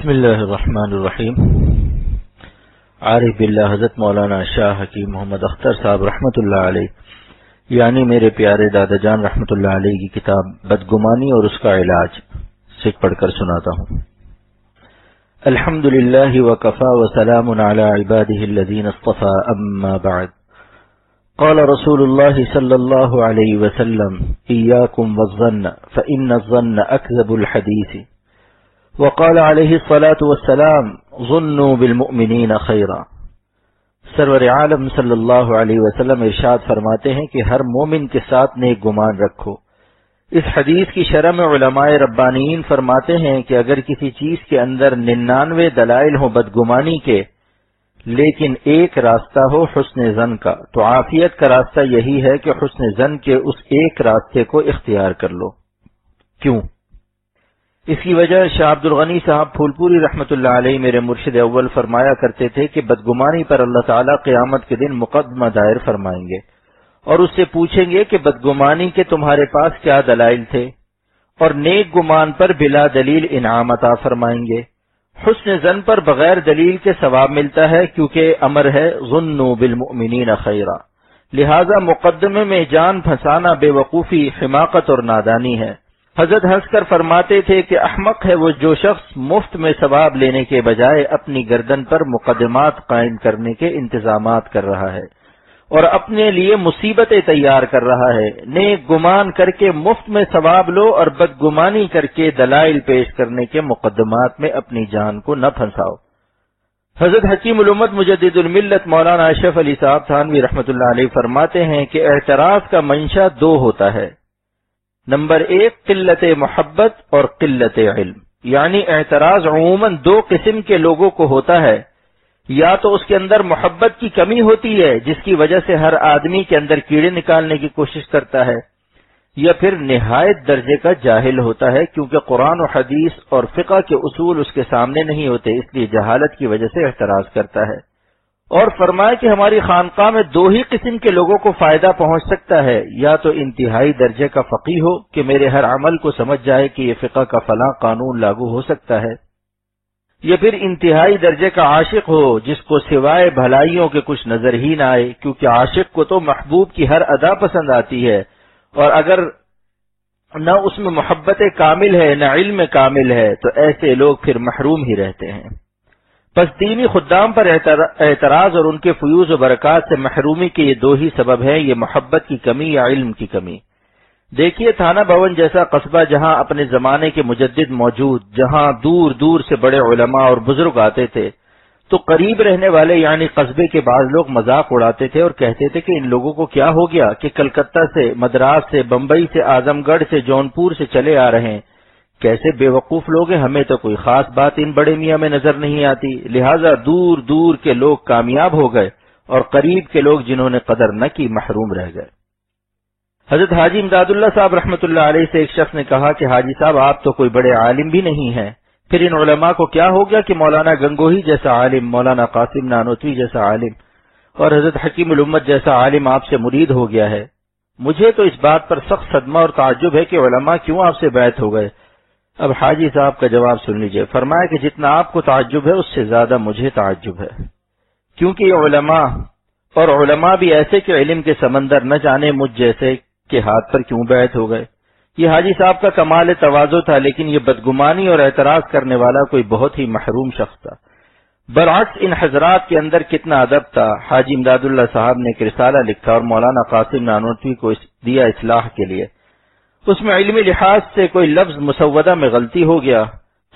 بسم اللہ الرحمن الرحیم۔ عارف باللہ حضرت مولانا شاہ حکیم محمد اختر صاحب رحمۃ اللہ علیہ یعنی میرے پیارے دادا جان رحمۃ اللہ علیہ کی کتاب بدگمانی اور اس کا علاج سے پڑھ کر سناتا ہوں۔ الحمد للہ وکفی وسلام علی عبادہ الذین اصطفی اما بعد، قال رسول اللہ صلی اللہ علیہ وسلم ایاکم والظن فإن الظن اکذب الحدیث، وقال علیہ الصلاۃ والسلام ظنوا بالمؤمنین خیرا۔ سرور عالم صلی اللہ علیہ وسلم ارشاد فرماتے ہیں کہ ہر مومن کے ساتھ نیک گمان رکھو۔ اس حدیث کی شرح میں علماء ربانیین فرماتے ہیں کہ اگر کسی چیز کے اندر 99 دلائل ہوں بدگمانی کے لیکن ایک راستہ ہو حسن ظن کا، تو عافیت کا راستہ یہی ہے کہ حسن ظن کے اس ایک راستے کو اختیار کر لو۔ کیوں؟ اس کی وجہ شاہ عبد الغنی صاحب پھول پوری رحمۃ اللہ علیہ میرے مرشد اول فرمایا کرتے تھے کہ بدگمانی پر اللہ تعالیٰ قیامت کے دن مقدمہ دائر فرمائیں گے اور اس سے پوچھیں گے کہ بدگمانی کے تمہارے پاس کیا دلائل تھے، اور نیک گمان پر بلا دلیل انعام عطا فرمائیں گے۔ حسن ظن پر بغیر دلیل کے ثواب ملتا ہے کیونکہ امر ہے ظنوا بالمؤمنین خیرا، لہذا مقدمے میں جان پھنسانا بے وقوفی، حماقت اور نادانی ہے۔ حضرت ہنس کر فرماتے تھے کہ احمق ہے وہ جو شخص مفت میں ثواب لینے کے بجائے اپنی گردن پر مقدمات قائم کرنے کے انتظامات کر رہا ہے اور اپنے لیے مصیبتیں تیار کر رہا ہے۔ نیک گمان کر کے مفت میں ثواب لو اور بدگمانی کر کے دلائل پیش کرنے کے مقدمات میں اپنی جان کو نہ پھنساؤ۔ حضرت حکیم الامت مجدد الملت مولانا اشرف علی صاحب تھانوی رحمۃ اللہ علیہ فرماتے ہیں کہ اعتراض کا منشا دو ہوتا ہے، نمبر 1 قلت محبت اور قلت علم، یعنی اعتراض عموماً دو قسم کے لوگوں کو ہوتا ہے، یا تو اس کے اندر محبت کی کمی ہوتی ہے جس کی وجہ سے ہر آدمی کے اندر کیڑے نکالنے کی کوشش کرتا ہے، یا پھر نہایت درجے کا جاہل ہوتا ہے کیونکہ قرآن و حدیث اور فقہ کے اصول اس کے سامنے نہیں ہوتے، اس لیے جہالت کی وجہ سے اعتراض کرتا ہے۔ اور فرمایا کہ ہماری خانقاہ میں دو ہی قسم کے لوگوں کو فائدہ پہنچ سکتا ہے، یا تو انتہائی درجے کا فقیہ ہو کہ میرے ہر عمل کو سمجھ جائے کہ یہ فقہ کا فلاں قانون لاگو ہو سکتا ہے، یا پھر انتہائی درجے کا عاشق ہو جس کو سوائے بھلائیوں کے کچھ نظر ہی نہ آئے، کیونکہ عاشق کو تو محبوب کی ہر ادا پسند آتی ہے، اور اگر نہ اس میں محبت کامل ہے نہ علم کامل ہے تو ایسے لوگ پھر محروم ہی رہتے ہیں۔ پس دینی خدام پر اعتراض اور ان کے فیوز و برکات سے محرومی کے یہ دو ہی سبب ہیں، یہ محبت کی کمی یا علم کی کمی۔ دیکھیے تھانہ بھون جیسا قصبہ جہاں اپنے زمانے کے مجدد موجود، جہاں دور دور سے بڑے علماء اور بزرگ آتے تھے، تو قریب رہنے والے یعنی قصبے کے بعض لوگ مذاق اڑاتے تھے اور کہتے تھے کہ ان لوگوں کو کیا ہو گیا کہ کلکتہ سے، مدراس سے، بمبئی سے، اعظم گڑھ سے، جونپور سے چلے آ رہے ہیں، کیسے بے وقوف لوگ ہیں، ہمیں تو کوئی خاص بات ان بڑے میاں میں نظر نہیں آتی، لہٰذا دور دور کے لوگ کامیاب ہو گئے اور قریب کے لوگ جنہوں نے قدر نہ کی محروم رہ گئے۔ حضرت حاجی امداد اللہ صاحب رحمۃ اللہ علیہ سے ایک شخص نے کہا کہ حاجی صاحب آپ تو کوئی بڑے عالم بھی نہیں ہیں، پھر ان علماء کو کیا ہو گیا کہ مولانا گنگوہی جیسا عالم، مولانا قاسم نانوتوی جیسا عالم اور حضرت حکیم الامت جیسا عالم آپ سے مرید ہو گیا ہے؟ مجھے تو اس بات پر سخت صدمہ اور تعجب ہے کہ علماء کیوں آپ سے بیعت ہو گئے۔ اب حاجی صاحب کا جواب سن لیجئے۔ فرمایا کہ جتنا آپ کو تعجب ہے اس سے زیادہ مجھے تعجب ہے، کیونکہ یہ علماء اور علماء بھی ایسے کہ علم کے سمندر نہ جانے مجھ جیسے کے ہاتھ پر کیوں بیعت ہو گئے۔ یہ حاجی صاحب کا کمال تواضع تھا، لیکن یہ بدگمانی اور اعتراض کرنے والا کوئی بہت ہی محروم شخص تھا۔ برعکس ان حضرات کے اندر کتنا ادب تھا۔ حاجی امداد اللہ صاحب نے ایک رسالہ لکھا اور مولانا قاسم نانوتوی کو دیا اصلاح کے لیے۔ اس میں علمی لحاظ سے کوئی لفظ مسودہ میں غلطی ہو گیا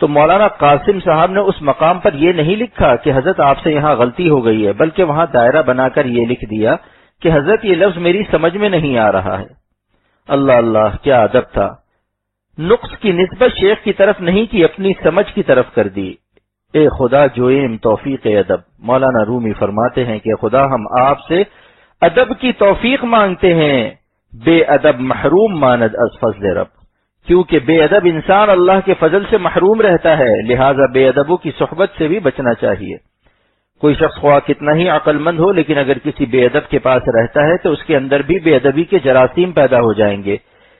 تو مولانا قاسم صاحب نے اس مقام پر یہ نہیں لکھا کہ حضرت آپ سے یہاں غلطی ہو گئی ہے، بلکہ وہاں دائرہ بنا کر یہ لکھ دیا کہ حضرت یہ لفظ میری سمجھ میں نہیں آ رہا ہے۔ اللہ اللہ، کیا ادب تھا! نقص کی نسبت شیخ کی طرف نہیں کی، اپنی سمجھ کی طرف کر دی۔ اے خدا جوئیم توفیق ادب، مولانا رومی فرماتے ہیں کہ خدا ہم آپ سے ادب کی توفیق مانگتے ہیں، بے ادب محروم ماند از فضل رب، کیونکہ بے ادب انسان اللہ کے فضل سے محروم رہتا ہے، لہذا بے ادبوں کی صحبت سے بھی بچنا چاہیے۔ کوئی شخص خواہ کتنا ہی عقل مند ہو لیکن اگر کسی بے ادب کے پاس رہتا ہے تو اس کے اندر بھی بے ادبی کے جراثیم پیدا ہو جائیں گے،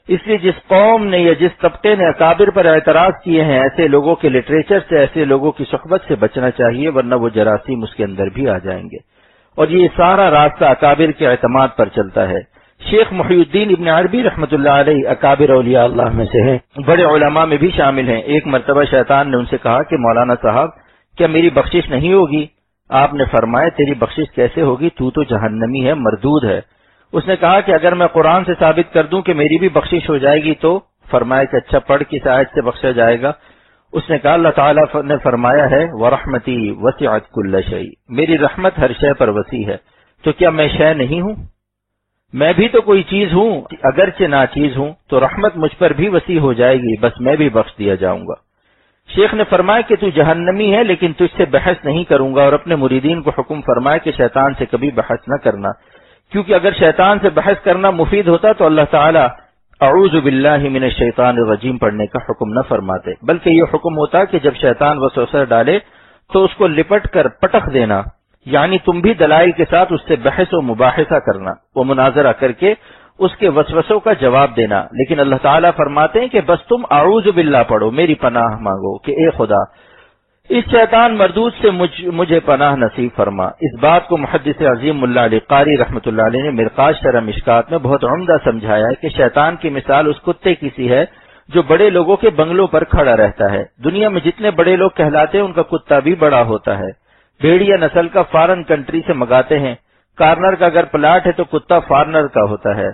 اس لیے جس قوم نے یا جس طبقے نے اکابر پر اعتراض کیے ہیں، ایسے لوگوں کے لٹریچر سے، ایسے لوگوں کی صحبت سے بچنا چاہیے، ورنہ وہ جراثیم اس کے اندر بھی آ جائیں گے۔ اور یہ سارا راستہ اکابر کے اعتماد پر چلتا ہے۔ شیخ محی الدین ابن عربی رحمۃ اللہ علیہ اکابر اولیاء اللہ میں سے ہیں، بڑے علماء میں بھی شامل ہیں۔ ایک مرتبہ شیطان نے ان سے کہا کہ مولانا صاحب کیا میری بخشش نہیں ہوگی؟ آپ نے فرمایا تیری بخشش کیسے ہوگی، تو جہنمی ہے، مردود ہے۔ اس نے کہا کہ اگر میں قرآن سے ثابت کر دوں کہ میری بھی بخشش ہو جائے گی تو؟ فرمایا کہ اچھا پڑھ کس آیت سے بخشا جائے گا؟ اس نے کہا اللہ تعالیٰ نے فرمایا ہے وَرَحْمَتِي وَسِعَتْ كُلَّ شَيْءٍ، میری رحمت ہر شے پر وسیع ہے۔ تو کیا میں شے نہیں ہوں؟ میں بھی تو کوئی چیز ہوں، اگرچہ ناچیز ہوں، تو رحمت مجھ پر بھی وسیع ہو جائے گی، بس میں بھی بخش دیا جاؤں گا۔ شیخ نے فرمایا کہ تو جہنمی ہے، لیکن تجھ سے بحث نہیں کروں گا، اور اپنے مریدین کو حکم فرمایا کہ شیطان سے کبھی بحث نہ کرنا، کیونکہ اگر شیطان سے بحث کرنا مفید ہوتا تو اللہ تعالیٰ اعوذ باللہ من الشیطان الرجیم پڑھنے کا حکم نہ فرماتے، بلکہ یہ حکم ہوتا کہ جب شیطان وسوسہ ڈالے تو اس کو لپٹ کر پٹخ دینا، یعنی تم بھی دلائل کے ساتھ اس سے بحث و مباحثہ کرنا، وہ مناظرہ کر کے اس کے وسوسوں کا جواب دینا۔ لیکن اللہ تعالیٰ فرماتے ہیں کہ بس تم اعوذ باللہ پڑھو، میری پناہ مانگو کہ اے خدا اس شیطان مردود سے مجھے پناہ نصیب فرما۔ اس بات کو محدث عظیم ملا علی قاری رحمۃ اللہ علیہ نے مرقات شرح مشکات میں بہت عمدہ سمجھایا ہے کہ شیطان کی مثال اس کتے کی سی ہے جو بڑے لوگوں کے بنگلوں پر کھڑا رہتا ہے۔ دنیا میں جتنے بڑے لوگ کہلاتے ہیں ان کا کتا بھی بڑا ہوتا ہے۔ بھیڑیا نسل کا فارن کنٹری سے منگاتے ہیں، کارنر کا اگر پلاٹ ہے تو کتا فارنر کا ہوتا ہے۔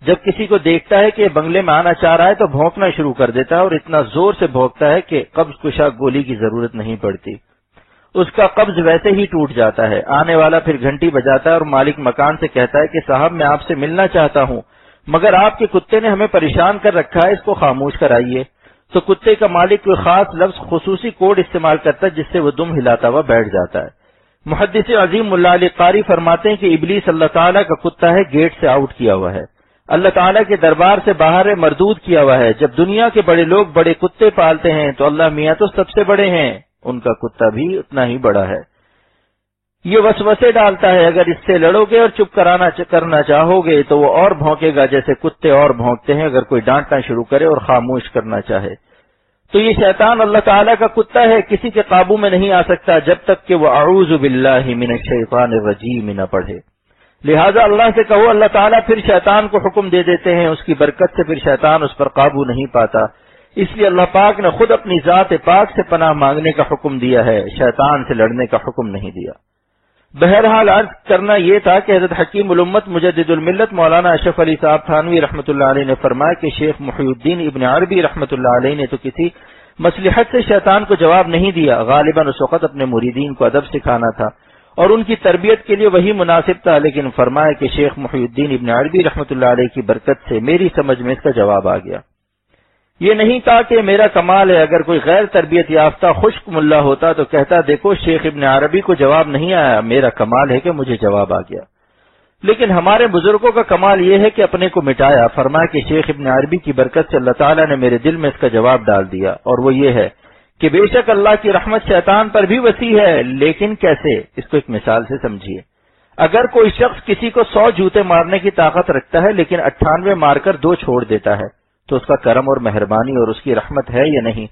جب کسی کو دیکھتا ہے کہ یہ بنگلے میں آنا چاہ رہا ہے تو بھونکنا شروع کر دیتا ہے، اور اتنا زور سے بھونکتا ہے کہ قبض کشا گولی کی ضرورت نہیں پڑتی، اس کا قبض ویسے ہی ٹوٹ جاتا ہے۔ آنے والا پھر گھنٹی بجاتا ہے اور مالک مکان سے کہتا ہے کہ صاحب میں آپ سے ملنا چاہتا ہوں، مگر آپ کے کتے نے ہمیں پریشان کر رکھا ہے، اس کو خاموش کرائیے۔ تو کتے کا مالک کوئی خاص لفظ خصوصی کوڈ استعمال کرتا ہے جس سے وہ دم ہلاتا ہوا بیٹھ جاتا ہے۔ محدث عظیم ملا علی قاری فرماتے ہیں کہ ابلیس اللہ تعالیٰ کا کتا ہے، گیٹ سے آؤٹ کیا ہوا ہے، اللہ تعالیٰ کے دربار سے باہر مردود کیا ہوا ہے۔ جب دنیا کے بڑے لوگ بڑے کتے پالتے ہیں تو اللہ میاں تو سب سے بڑے ہیں، ان کا کتا بھی اتنا ہی بڑا ہے۔ یہ وسوسے ڈالتا ہے، اگر اس سے لڑو گے اور چپ کرنا چاہو گے تو وہ اور بھونکے گا جیسے کتے اور بھونکتے ہیں اگر کوئی ڈانٹنا شروع کرے اور خاموش کرنا چاہے۔ تو یہ شیطان اللہ تعالیٰ کا کتا ہے، کسی کے قابو میں نہیں آ سکتا جب تک کہ وہ اعوذ باللہ من الشیطان الرجیم نہ پڑھے۔ لہذا اللہ سے کہو، اللہ تعالیٰ پھر شیطان کو حکم دے دیتے ہیں، اس کی برکت سے پھر شیطان اس پر قابو نہیں پاتا۔ اس لیے اللہ پاک نے خود اپنی ذات پاک سے پناہ مانگنے کا حکم دیا ہے، شیطان سے لڑنے کا حکم نہیں دیا۔ بہرحال عرض کرنا یہ تھا کہ حضرت حکیم الامت مجدد الملت مولانا اشرف علی صاحب تھانوی رحمۃ اللہ علیہ نے فرمایا کہ شیخ محی الدین ابن عربی رحمۃ اللہ علیہ نے تو کسی مصلحت سے شیطان کو جواب نہیں دیا، غالباً اس وقت اپنے مریدین کو ادب سکھانا تھا اور ان کی تربیت کے لیے وہی مناسب تھا، لیکن فرمایا کہ شیخ محی الدین ابن عربی رحمۃ اللہ علیہ کی برکت سے میری سمجھ میں اس کا جواب آ گیا۔ یہ نہیں کہا کہ میرا کمال ہے، اگر کوئی غیر تربیت یافتہ خشک ملا ہوتا تو کہتا دیکھو شیخ ابن عربی کو جواب نہیں آیا، میرا کمال ہے کہ مجھے جواب آ گیا۔ لیکن ہمارے بزرگوں کا کمال یہ ہے کہ اپنے کو مٹایا۔ فرمایا کہ شیخ ابن عربی کی برکت سے اللہ تعالیٰ نے میرے دل میں اس کا جواب ڈال دیا، اور وہ یہ ہے کہ بے شک اللہ کی رحمت شیطان پر بھی وسیع ہے، لیکن کیسے؟ اس کو ایک مثال سے سمجھیے۔ اگر کوئی شخص کسی کو 100 جوتے مارنے کی طاقت رکھتا ہے لیکن 98 مار کر 2 چھوڑ دیتا ہے تو اس کا کرم اور مہربانی اور اس کی رحمت ہے یا نہیں؟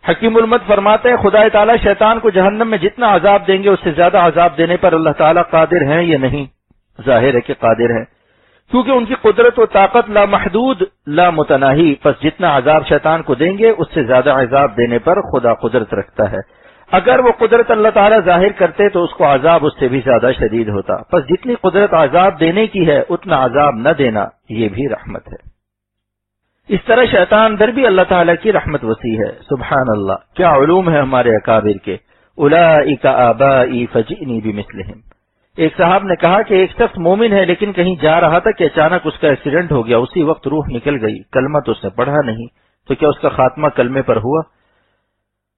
حکیم الامت فرماتے ہیں خدا تعالیٰ شیطان کو جہنم میں جتنا عذاب دیں گے اس سے زیادہ عذاب دینے پر اللہ تعالیٰ قادر ہیں یا نہیں؟ ظاہر ہے کہ قادر ہیں، کیونکہ ان کی قدرت و طاقت لا محدود لا متناہی، پس جتنا عذاب شیطان کو دیں گے اس سے زیادہ عذاب دینے پر خدا قدرت رکھتا ہے۔ اگر وہ قدرت اللہ تعالیٰ ظاہر کرتے تو اس کو عذاب اس سے بھی زیادہ شدید ہوتا، پس جتنی قدرت عذاب دینے کی ہے اتنا عذاب نہ دینا یہ بھی رحمت ہے۔ اس طرح شیطان در بھی اللہ تعالیٰ کی رحمت وسیع ہے۔ سبحان اللہ، کیا علوم ہے ہمارے اکابر کے۔ اولئک آبائی فجئنی بمثلہم۔ ایک صاحب نے کہا کہ ایک شخص مومن ہے لیکن کہیں جا رہا تھا کہ اچانک اس کا ایکسیڈنٹ ہو گیا، اسی وقت روح نکل گئی، کلمہ تو اس نے پڑھا نہیں، تو کیا اس کا خاتمہ کلمے پر ہوا؟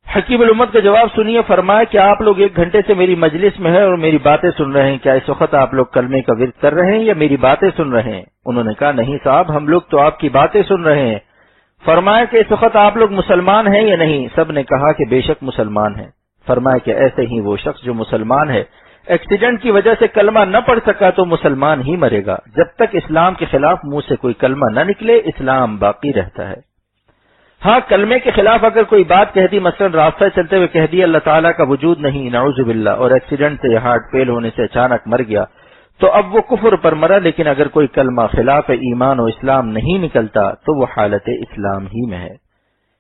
حکیم الامت کا جواب سنیے۔ فرمایا کہ آپ لوگ 1 گھنٹے سے میری مجلس میں ہیں اور میری باتیں سن رہے ہیں، کیا اس وقت آپ لوگ کلمے کا ورد کر رہے ہیں یا میری باتیں سن رہے ہیں؟ انہوں نے کہا نہیں صاحب، ہم لوگ تو آپ کی باتیں سن رہے ہیں۔ فرمایا کہ اس وقت آپ لوگ مسلمان ہیں یا نہیں؟ سب نے کہا کہ بے شک مسلمان ہیں۔ فرمایا کہ ایسے ہی وہ شخص جو مسلمان ہے ایکسیڈنٹ کی وجہ سے کلمہ نہ پڑھ سکا تو مسلمان ہی مرے گا. جب تک اسلام کے خلاف منہ سے کوئی کلمہ نہ نکلے اسلام باقی رہتا ہے. ہاں کلمے کے خلاف اگر کوئی بات کہہ دی، مثلا راستہ چلتے ہوئے کہہ دی اللہ تعالیٰ کا وجود نہیں، نعوذ باللہ، اور ایکسیڈنٹ سے ہارٹ فیل ہونے سے اچانک مر گیا، تو اب وہ کفر پر مرا. لیکن اگر کوئی کلمہ خلاف ایمان و اسلام نہیں نکلتا تو وہ حالت اسلام ہی میں ہے.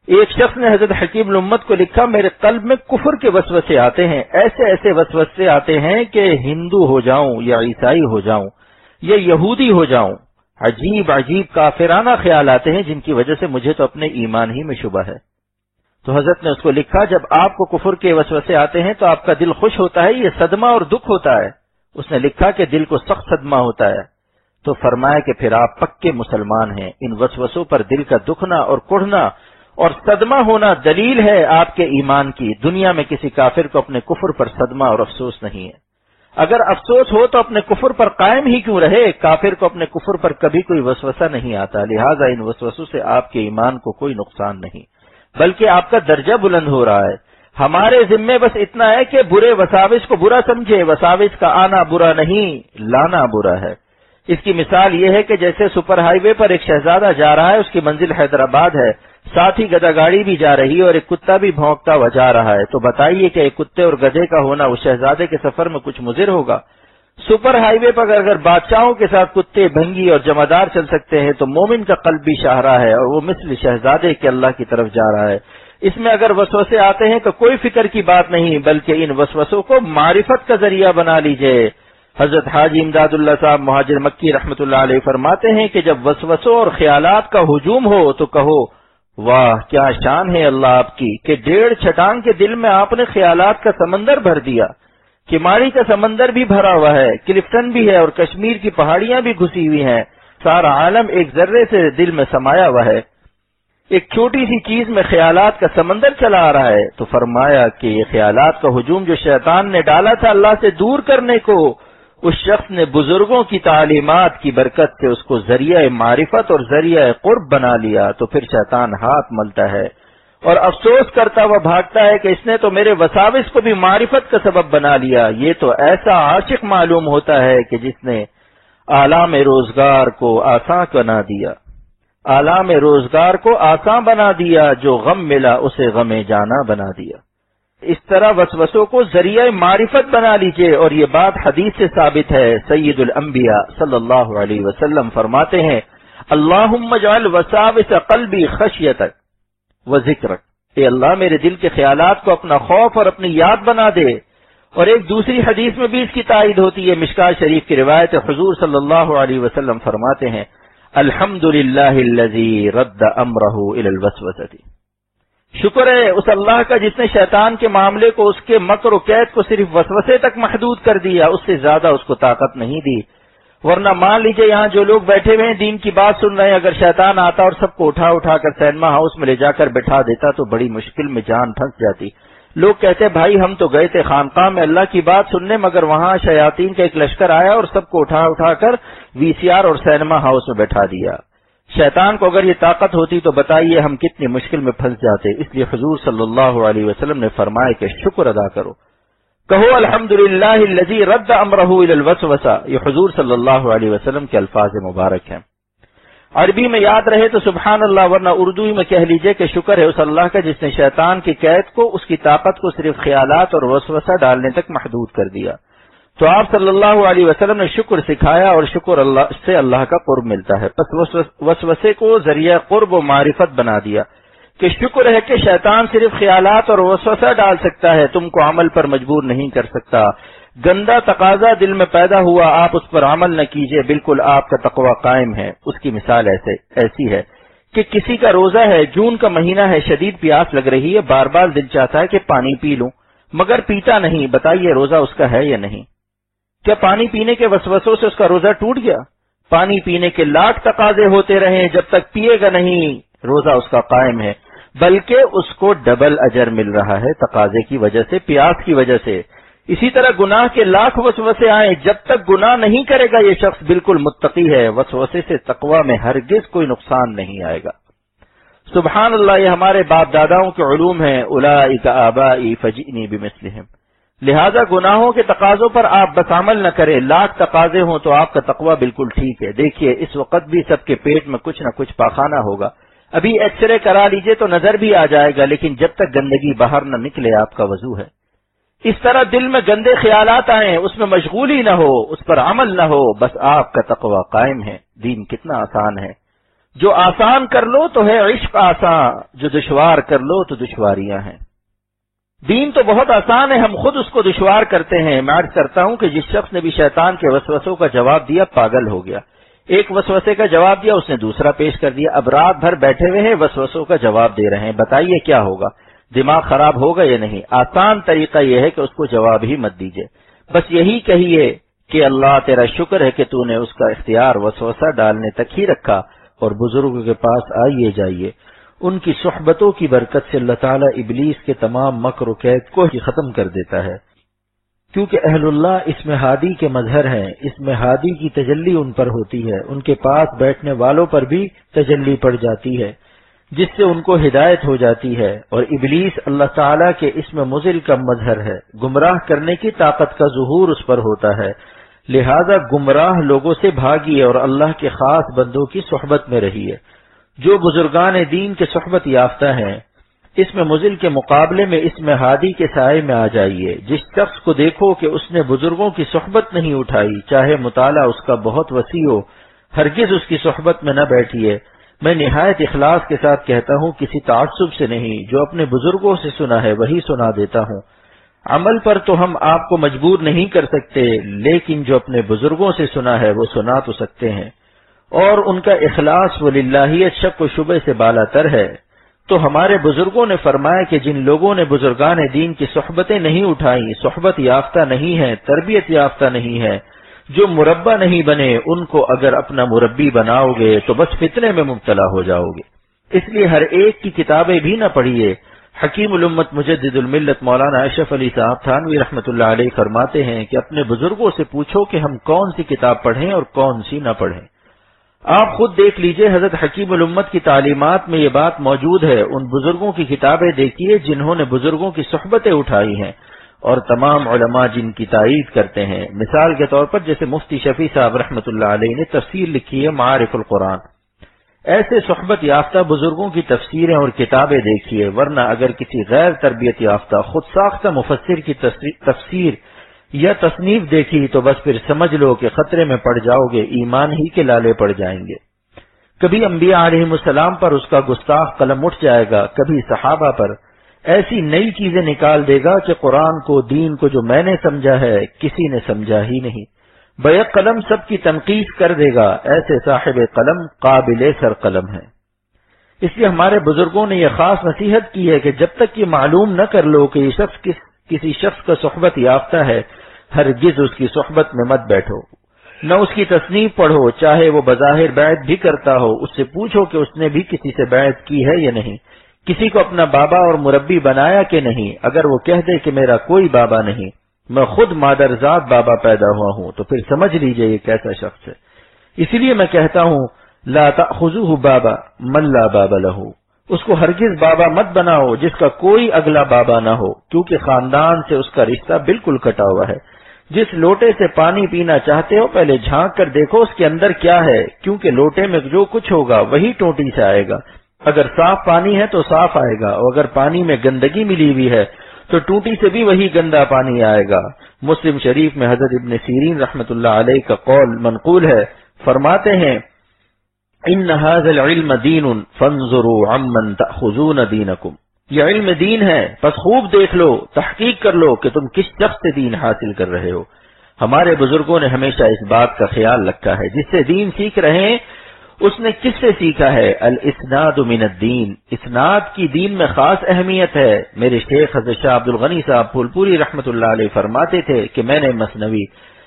ایک شخص نے حضرت حکیم الامت کو لکھا، میرے قلب میں کفر کے وسوسے آتے ہیں، ایسے ایسے وسوسے آتے ہیں کہ ہندو ہو جاؤں یا عیسائی ہو جاؤں یا یہودی ہو جاؤں. عجیب عجیب کافرانہ خیال آتے ہیں جن کی وجہ سے مجھے تو اپنے ایمان ہی میں شبہ ہے. تو حضرت نے اس کو لکھا، جب آپ کو کفر کے وسوسے آتے ہیں تو آپ کا دل خوش ہوتا ہے، یہ صدمہ اور دکھ ہوتا ہے. اس نے لکھا کہ دل کو سخت صدمہ ہوتا ہے. تو فرمایا کہ پھر آپ پکے مسلمان ہیں. ان وسوسوں پر دل کا دکھنا اور کڑھنا اور صدمہ ہونا دلیل ہے آپ کے ایمان کی. دنیا میں کسی کافر کو اپنے کفر پر صدمہ اور افسوس نہیں ہے. اگر افسوس ہو تو اپنے کفر پر قائم ہی کیوں رہے؟ کافر کو اپنے کفر پر کبھی کوئی وسوسہ نہیں آتا، لہذا ان وسوسوں سے آپ کے ایمان کو کوئی نقصان نہیں، بلکہ آپ کا درجہ بلند ہو رہا ہے. ہمارے ذمے بس اتنا ہے کہ برے وساوس کو برا سمجھے. وساوس کا آنا برا نہیں، لانا برا ہے. اس کی مثال یہ ہے کہ جیسے سپر ہائی وے پر ایک شہزادہ جا رہا ہے، اس کی منزل حیدرآباد ہے، ساتھ ہی گدھا گاڑی بھی جا رہی ہے اور ایک کتا بھی بھونکتا ہوا جا رہا ہے. تو بتائیے کہ ایک کتے اور گدھے کا ہونا اس شہزادے کے سفر میں کچھ مضر ہوگا؟ سپر ہائی وے پر اگر بادشاہوں کے ساتھ کتے، بھنگی اور جمعدار چل سکتے ہیں تو مومن کا قلب بھی شاہراہ ہے اور وہ مثل شہزادے کے اللہ کی طرف جا رہا ہے. اس میں اگر وسوسے آتے ہیں تو کوئی فکر کی بات نہیں، بلکہ ان وسوسوں کو معرفت کا ذریعہ بنا لیجئے. حضرت حاجی امداد اللہ صاحب مہاجر مکی رحمۃ اللہ علیہ فرماتے ہیں کہ جب وسوسوں اور خیالات کا ہجوم ہو تو کہو واہ کیا شان ہے اللہ آپ کی کہ 1.5 چھٹان کے دل میں آپ نے خیالات کا سمندر بھر دیا. کماری کا سمندر بھی بھرا ہوا ہے، کلفٹن بھی ہے اور کشمیر کی پہاڑیاں بھی گھسی ہوئی ہیں. سارا عالم ایک ذرے سے دل میں سمایا ہوا ہے. ایک چھوٹی سی چیز میں خیالات کا سمندر چلا آ رہا ہے. تو فرمایا کہ یہ خیالات کا ہجوم جو شیطان نے ڈالا تھا اللہ سے دور کرنے کو، اس شخص نے بزرگوں کی تعلیمات کی برکت سے اس کو ذریعہ معرفت اور ذریعہ قرب بنا لیا. تو پھر شیطان ہاتھ ملتا ہے اور افسوس کرتا ہوا بھاگتا ہے کہ اس نے تو میرے وساوس کو بھی معرفت کا سبب بنا لیا. یہ تو ایسا عاشق معلوم ہوتا ہے کہ جس نے آلام روزگار کو آسان بنا دیا، آلام روزگار کو آسان بنا دیا، جو غم ملا اسے غم جانا بنا دیا. اس طرح وسوسوں کو ذریعہ معرفت بنا لیجئے. اور یہ بات حدیث سے ثابت ہے. سید الانبیاء صلی اللہ علیہ وسلم فرماتے ہیں اللہم اجعل وساوس قلبی خشیتک و ذکرک، اے اللہ میرے دل کے خیالات کو اپنا خوف اور اپنی یاد بنا دے. اور ایک دوسری حدیث میں بھی اس کی تائید ہوتی ہے. مشکات شریف کی روایت حضور صلی اللہ علیہ وسلم فرماتے ہیں الحمدللہ الذی رد امرہ الی الوسوسۃ، شکر ہے اس اللہ کا جس نے شیطان کے معاملے کو، اس کے مکر و قید کو صرف وسوسے تک محدود کر دیا، اس سے زیادہ اس کو طاقت نہیں دی. ورنہ مان لیجئے یہاں جو لوگ بیٹھے ہوئے ہیں دین کی بات سن رہے ہیں، اگر شیطان آتا اور سب کو اٹھا اٹھا کر سینما ہاؤس میں لے جا کر بٹھا دیتا تو بڑی مشکل میں جان پھنس جاتی. لوگ کہتے بھائی ہم تو گئے تھے خانقاہ میں اللہ کی بات سننے، مگر وہاں شیاطین کا ایک لشکر آیا اور سب کو اٹھا اٹھا کر وی سی آر اور سینما ہاؤس میں بیٹھا دیا. شیطان کو اگر یہ طاقت ہوتی تو بتائیے ہم کتنی مشکل میں پھنس جاتے. اس لیے حضور صلی اللہ علیہ وسلم نے فرمایا کہ شکر ادا کرو، کہو الحمدللہ الذی رد امرہ الی الوسوسہ. یہ حضور صلی اللہ علیہ وسلم کے الفاظ مبارک ہیں. عربی میں یاد رہے تو سبحان اللہ، ورنہ اردو میں کہہ لیجئے کہ شکر ہے اس اللہ کا جس نے شیطان کی قید کو، اس کی طاقت کو صرف خیالات اور وسوسہ ڈالنے تک محدود کر دیا. تو آپ صلی اللہ علیہ وسلم نے شکر سکھایا اور شکر اللہ سے اللہ کا قرب ملتا ہے. پس وسوسے کو ذریعہ قرب و معرفت بنا دیا کہ شکر ہے کہ شیطان صرف خیالات اور وسوسہ ڈال سکتا ہے، تم کو عمل پر مجبور نہیں کر سکتا. گندا تقاضا دل میں پیدا ہوا، آپ اس پر عمل نہ کیجئے، بالکل آپ کا تقوی قائم ہے. اس کی مثال ایسی ہے کہ کسی کا روزہ ہے، جون کا مہینہ ہے، شدید پیاس لگ رہی ہے، بار بار دل چاہتا ہے کہ پانی پی لوں مگر پیتا نہیں. بتائیے روزہ اس کا ہے یا نہیں؟ کیا پانی پینے کے وسوسوں سے اس کا روزہ ٹوٹ گیا؟ پانی پینے کے لاکھ تقاضے ہوتے رہیں، جب تک پیے گا نہیں روزہ اس کا قائم ہے، بلکہ اس کو ڈبل اجر مل رہا ہے تقاضے کی وجہ سے، پیاس کی وجہ سے. اسی طرح گناہ کے لاکھ وسوسے آئیں، جب تک گناہ نہیں کرے گا یہ شخص بالکل متقی ہے. وسوسے سے تقوی میں ہرگز کوئی نقصان نہیں آئے گا. سبحان اللہ، یہ ہمارے باپ داداؤں کے علوم ہیں. اولئک آبائی فجئنی بمثلہم، لہذا گناہوں کے تقاضوں پر آپ بس عمل نہ کریں، لاکھ تقاضے ہوں تو آپ کا تقوی بالکل ٹھیک ہے۔ دیکھیے اس وقت بھی سب کے پیٹ میں کچھ نہ کچھ پاخانہ ہوگا، ابھی ایکس رے کرا لیجئے تو نظر بھی آ جائے گا، لیکن جب تک گندگی باہر نہ نکلے آپ کا وضو ہے۔ اس طرح دل میں گندے خیالات آئیں، اس میں مشغولی نہ ہو، اس پر عمل نہ ہو، بس آپ کا تقوی قائم ہے۔ دین کتنا آسان ہے، جو آسان کر لو تو ہے عشق آسان، جو دشوار کر لو تو دشواریاں ہیں۔ دین تو بہت آسان ہے، ہم خود اس کو دشوار کرتے ہیں۔ میں عرض کرتا ہوں کہ جس شخص نے بھی شیطان کے وسوسوں کا جواب دیا پاگل ہو گیا۔ ایک وسوسے کا جواب دیا، اس نے دوسرا پیش کر دیا، اب رات بھر بیٹھے ہوئے ہیں وسوسوں کا جواب دے رہے ہیں، بتائیے کیا ہوگا؟ دماغ خراب ہوگا یا نہیں؟ آسان طریقہ یہ ہے کہ اس کو جواب ہی مت دیجیے، بس یہی کہیے کہ اللہ تیرا شکر ہے کہ تو نے اس کا اختیار وسوسہ ڈالنے تک ہی رکھا، اور بزرگوں کے پاس آئیے جائیے، ان کی صحبتوں کی برکت سے اللہ تعالیٰ ابلیس کے تمام مکر و قید کو ہی ختم کر دیتا ہے، کیونکہ اہل اللہ اس میں ہادی کے مظہر ہیں، اس میں ہادی کی تجلی ان پر ہوتی ہے، ان کے پاس بیٹھنے والوں پر بھی تجلی پڑ جاتی ہے جس سے ان کو ہدایت ہو جاتی ہے، اور ابلیس اللہ تعالیٰ کے اس میں مضل کا مظہر ہے، گمراہ کرنے کی طاقت کا ظہور اس پر ہوتا ہے، لہذا گمراہ لوگوں سے بھاگیے اور اللہ کے خاص بندوں کی صحبت میں رہیے۔ جو بزرگان دین کے صحبت یافتہ ہیں، اس میں مضل کے مقابلے میں اس میں ہادی کے سائے میں آ جائیے۔ جس شخص کو دیکھو کہ اس نے بزرگوں کی صحبت نہیں اٹھائی، چاہے مطالعہ اس کا بہت وسیع ہو، ہرگز اس کی صحبت میں نہ بیٹھیے۔ میں نہایت اخلاص کے ساتھ کہتا ہوں، کسی تعصب سے نہیں، جو اپنے بزرگوں سے سنا ہے وہی سنا دیتا ہوں۔ عمل پر تو ہم آپ کو مجبور نہیں کر سکتے، لیکن جو اپنے بزرگوں سے سنا ہے وہ سنا تو سکتے ہیں، اور ان کا اخلاص وللہیت شک و شبہ سے بالا تر ہے۔ تو ہمارے بزرگوں نے فرمایا کہ جن لوگوں نے بزرگان دین کی صحبتیں نہیں اٹھائیں، صحبت یافتہ نہیں ہیں، تربیت یافتہ نہیں ہیں، جو مربع نہیں بنے، ان کو اگر اپنا مربی بناؤ گے تو بس فتنے میں مبتلا ہو جاؤ گے۔ اس لیے ہر ایک کی کتابیں بھی نہ پڑھیے۔ حکیم الامت مجدد الملت مولانا اشرف علی صاحب تھانوی رحمۃ اللہ علیہ فرماتے ہیں کہ اپنے بزرگوں سے پوچھو کہ ہم کون سی کتاب پڑھیں اور کون سی نہ پڑھیں۔ آپ خود دیکھ لیجئے، حضرت حکیم الامت کی تعلیمات میں یہ بات موجود ہے۔ ان بزرگوں کی کتابیں دیکھیے جنہوں نے بزرگوں کی صحبتیں اٹھائی ہیں، اور تمام علماء جن کی تائید کرتے ہیں۔ مثال کے طور پر جیسے مفتی شفیع صاحب رحمۃ اللہ علیہ نے تفسیر لکھی ہے معارف القرآن، ایسے صحبت یافتہ بزرگوں کی تفسیریں اور کتابیں دیکھیے، ورنہ اگر کسی غیر تربیت یافتہ خود ساختہ مفسر کی تفسیر یا تصنیف دیکھی تو بس پھر سمجھ لو کہ خطرے میں پڑ جاؤ گے، ایمان ہی کے لالے پڑ جائیں گے۔ کبھی انبیاء علیہم السلام پر اس کا گستاخ قلم اٹھ جائے گا، کبھی صحابہ پر، ایسی نئی چیزیں نکال دے گا کہ قرآن کو، دین کو جو میں نے سمجھا ہے کسی نے سمجھا ہی نہیں، بیک قلم سب کی تنقید کر دے گا۔ ایسے صاحب قلم قابل سر قلم ہے۔ اس لیے ہمارے بزرگوں نے یہ خاص نصیحت کی ہے کہ جب تک یہ معلوم نہ کر لو کہ یہ شخص کسی شخص کا صحبت یافتہ ہے، ہرگز اس کی صحبت میں مت بیٹھو، نہ اس کی تصنیف پڑھو، چاہے وہ بظاہر بیعت بھی کرتا ہو، اس سے پوچھو کہ اس نے بھی کسی سے بیعت کی ہے یا نہیں، کسی کو اپنا بابا اور مربی بنایا کہ نہیں۔ اگر وہ کہہ دے کہ میرا کوئی بابا نہیں، میں خود مادرزاد بابا پیدا ہوا ہوں، تو پھر سمجھ لیجئے یہ کیسا شخص ہے۔ اسی لیے میں کہتا ہوں لا تأخذوه بابا من لا باب له، اس کو ہرگز بابا مت بناؤ جس کا کوئی اگلا بابا نہ ہو، کیونکہ خاندان سے اس کا رشتہ بالکل کٹا ہوا ہے۔ جس لوٹے سے پانی پینا چاہتے ہو پہلے جھانک کر دیکھو اس کے اندر کیا ہے، کیونکہ لوٹے میں جو کچھ ہوگا وہی ٹوٹی سے آئے گا۔ اگر صاف پانی ہے تو صاف آئے گا، اور اگر پانی میں گندگی ملی ہوئی ہے تو ٹوٹی سے بھی وہی گندا پانی آئے گا۔ مسلم شریف میں حضرت ابن سیرین رحمۃ اللہ علیہ کا قول منقول ہے، فرماتے ہیں ان هذا العلم دین فانظروا عمن تأخذون دینکم، یہ علم دین ہے، پس خوب دیکھ لو، تحقیق کر لو کہ تم کس شخص سے دین حاصل کر رہے ہو۔ ہمارے بزرگوں نے ہمیشہ اس بات کا خیال رکھا ہے، جس سے دین سیکھ رہے ہیں اس نے کس سے سیکھا ہے؟ الاسناد من الدین، اسناد کی دین میں خاص اہمیت ہے۔ میرے شیخ حضرت شاہ عبد الغنی صاحب پھولپوری رحمۃ اللہ علیہ فرماتے تھے کہ میں نے مثنوی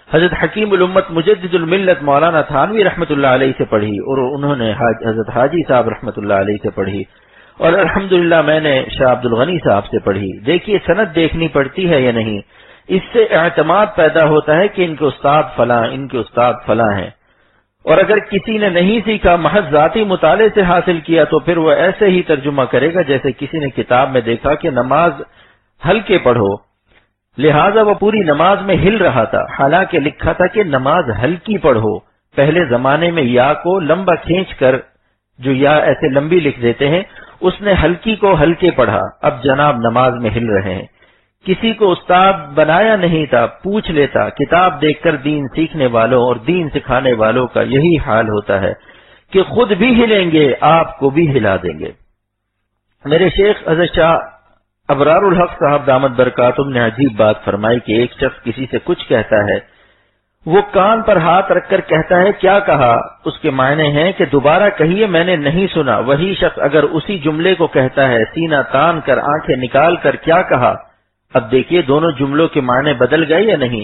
حضرت حکیم الامت مجدد الملت مولانا تھانوی رحمۃ اللہ علیہ سے پڑھی، اور انہوں نے حضرت حاجی صاحب رحمۃ اللہ علیہ سے پڑھی، اور الحمدللہ میں نے شاہ عبد الغنی صاحب سے پڑھی۔ دیکھیے سند دیکھنی پڑتی ہے یا نہیں، اس سے اعتماد پیدا ہوتا ہے کہ ان کے استاد فلاں، ان کے استاد فلاں ہیں۔ اور اگر کسی نے نہیں سیکھا، محض ذاتی مطالعے سے حاصل کیا، تو پھر وہ ایسے ہی ترجمہ کرے گا جیسے کسی نے کتاب میں دیکھا کہ نماز ہلکے پڑھو، لہذا وہ پوری نماز میں ہل رہا تھا، حالانکہ لکھا تھا کہ نماز ہلکی پڑھو۔ پہلے زمانے میں یا کو لمبا کھینچ کر جو یا ایسے لمبی لکھ دیتے ہیں، اس نے ہلکی کو ہلکے پڑھا، اب جناب نماز میں ہل رہے ہیں۔ کسی کو استاد بنایا نہیں تھا، پوچھ لیتا۔ کتاب دیکھ کر دین سیکھنے والوں اور دین سکھانے والوں کا یہی حال ہوتا ہے کہ خود بھی ہلیں گے، آپ کو بھی ہلا دیں گے۔ میرے شیخ حضرت شاہ ابرار الحق صاحب دامت برکاتہم نے عجیب بات فرمائی کہ ایک شخص کسی سے کچھ کہتا ہے، وہ کان پر ہاتھ رکھ کر کہتا ہے کیا کہا؟ اس کے معنی ہیں کہ دوبارہ کہیے، میں نے نہیں سنا۔ وہی شخص اگر اسی جملے کو کہتا ہے سینہ تان کر آنکھیں نکال کر کیا کہا؟ اب دیکھیے دونوں جملوں کے معنی بدل گئے یا نہیں؟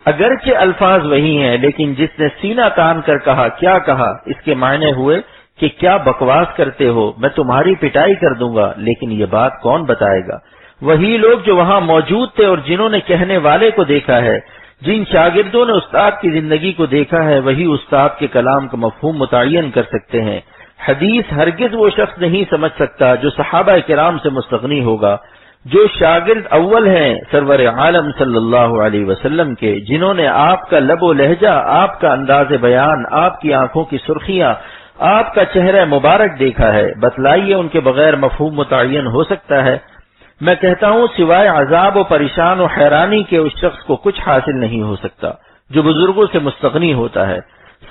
اگرچہ الفاظ وہی ہیں، لیکن جس نے سینہ تان کر کہا کیا کہا، اس کے معنی ہوئے کہ کیا بکواس کرتے ہو، میں تمہاری پٹائی کر دوں گا۔ لیکن یہ بات کون بتائے گا؟ وہی لوگ جو وہاں موجود تھے اور جنہوں نے کہنے والے کو دیکھا ہے، جن شاگردوں نے استاد کی زندگی کو دیکھا ہے، وہی استاد کے کلام کا مفہوم متعین کر سکتے ہیں۔ حدیث ہرگز وہ شخص نہیں سمجھ سکتا جو صحابہ کرام سے مستغنی ہوگا، جو شاگرد اول ہیں سرور عالم صلی اللہ علیہ وسلم کے، جنہوں نے آپ کا لب و لہجہ، آپ کا انداز بیان، آپ کی آنکھوں کی سرخیاں، آپ کا چہرہ مبارک دیکھا ہے۔ بتلائیے ان کے بغیر مفہوم متعین ہو سکتا ہے؟ میں کہتا ہوں سوائے عذاب و پریشان و حیرانی کے اس شخص کو کچھ حاصل نہیں ہو سکتا جو بزرگوں سے مستغنی ہوتا ہے۔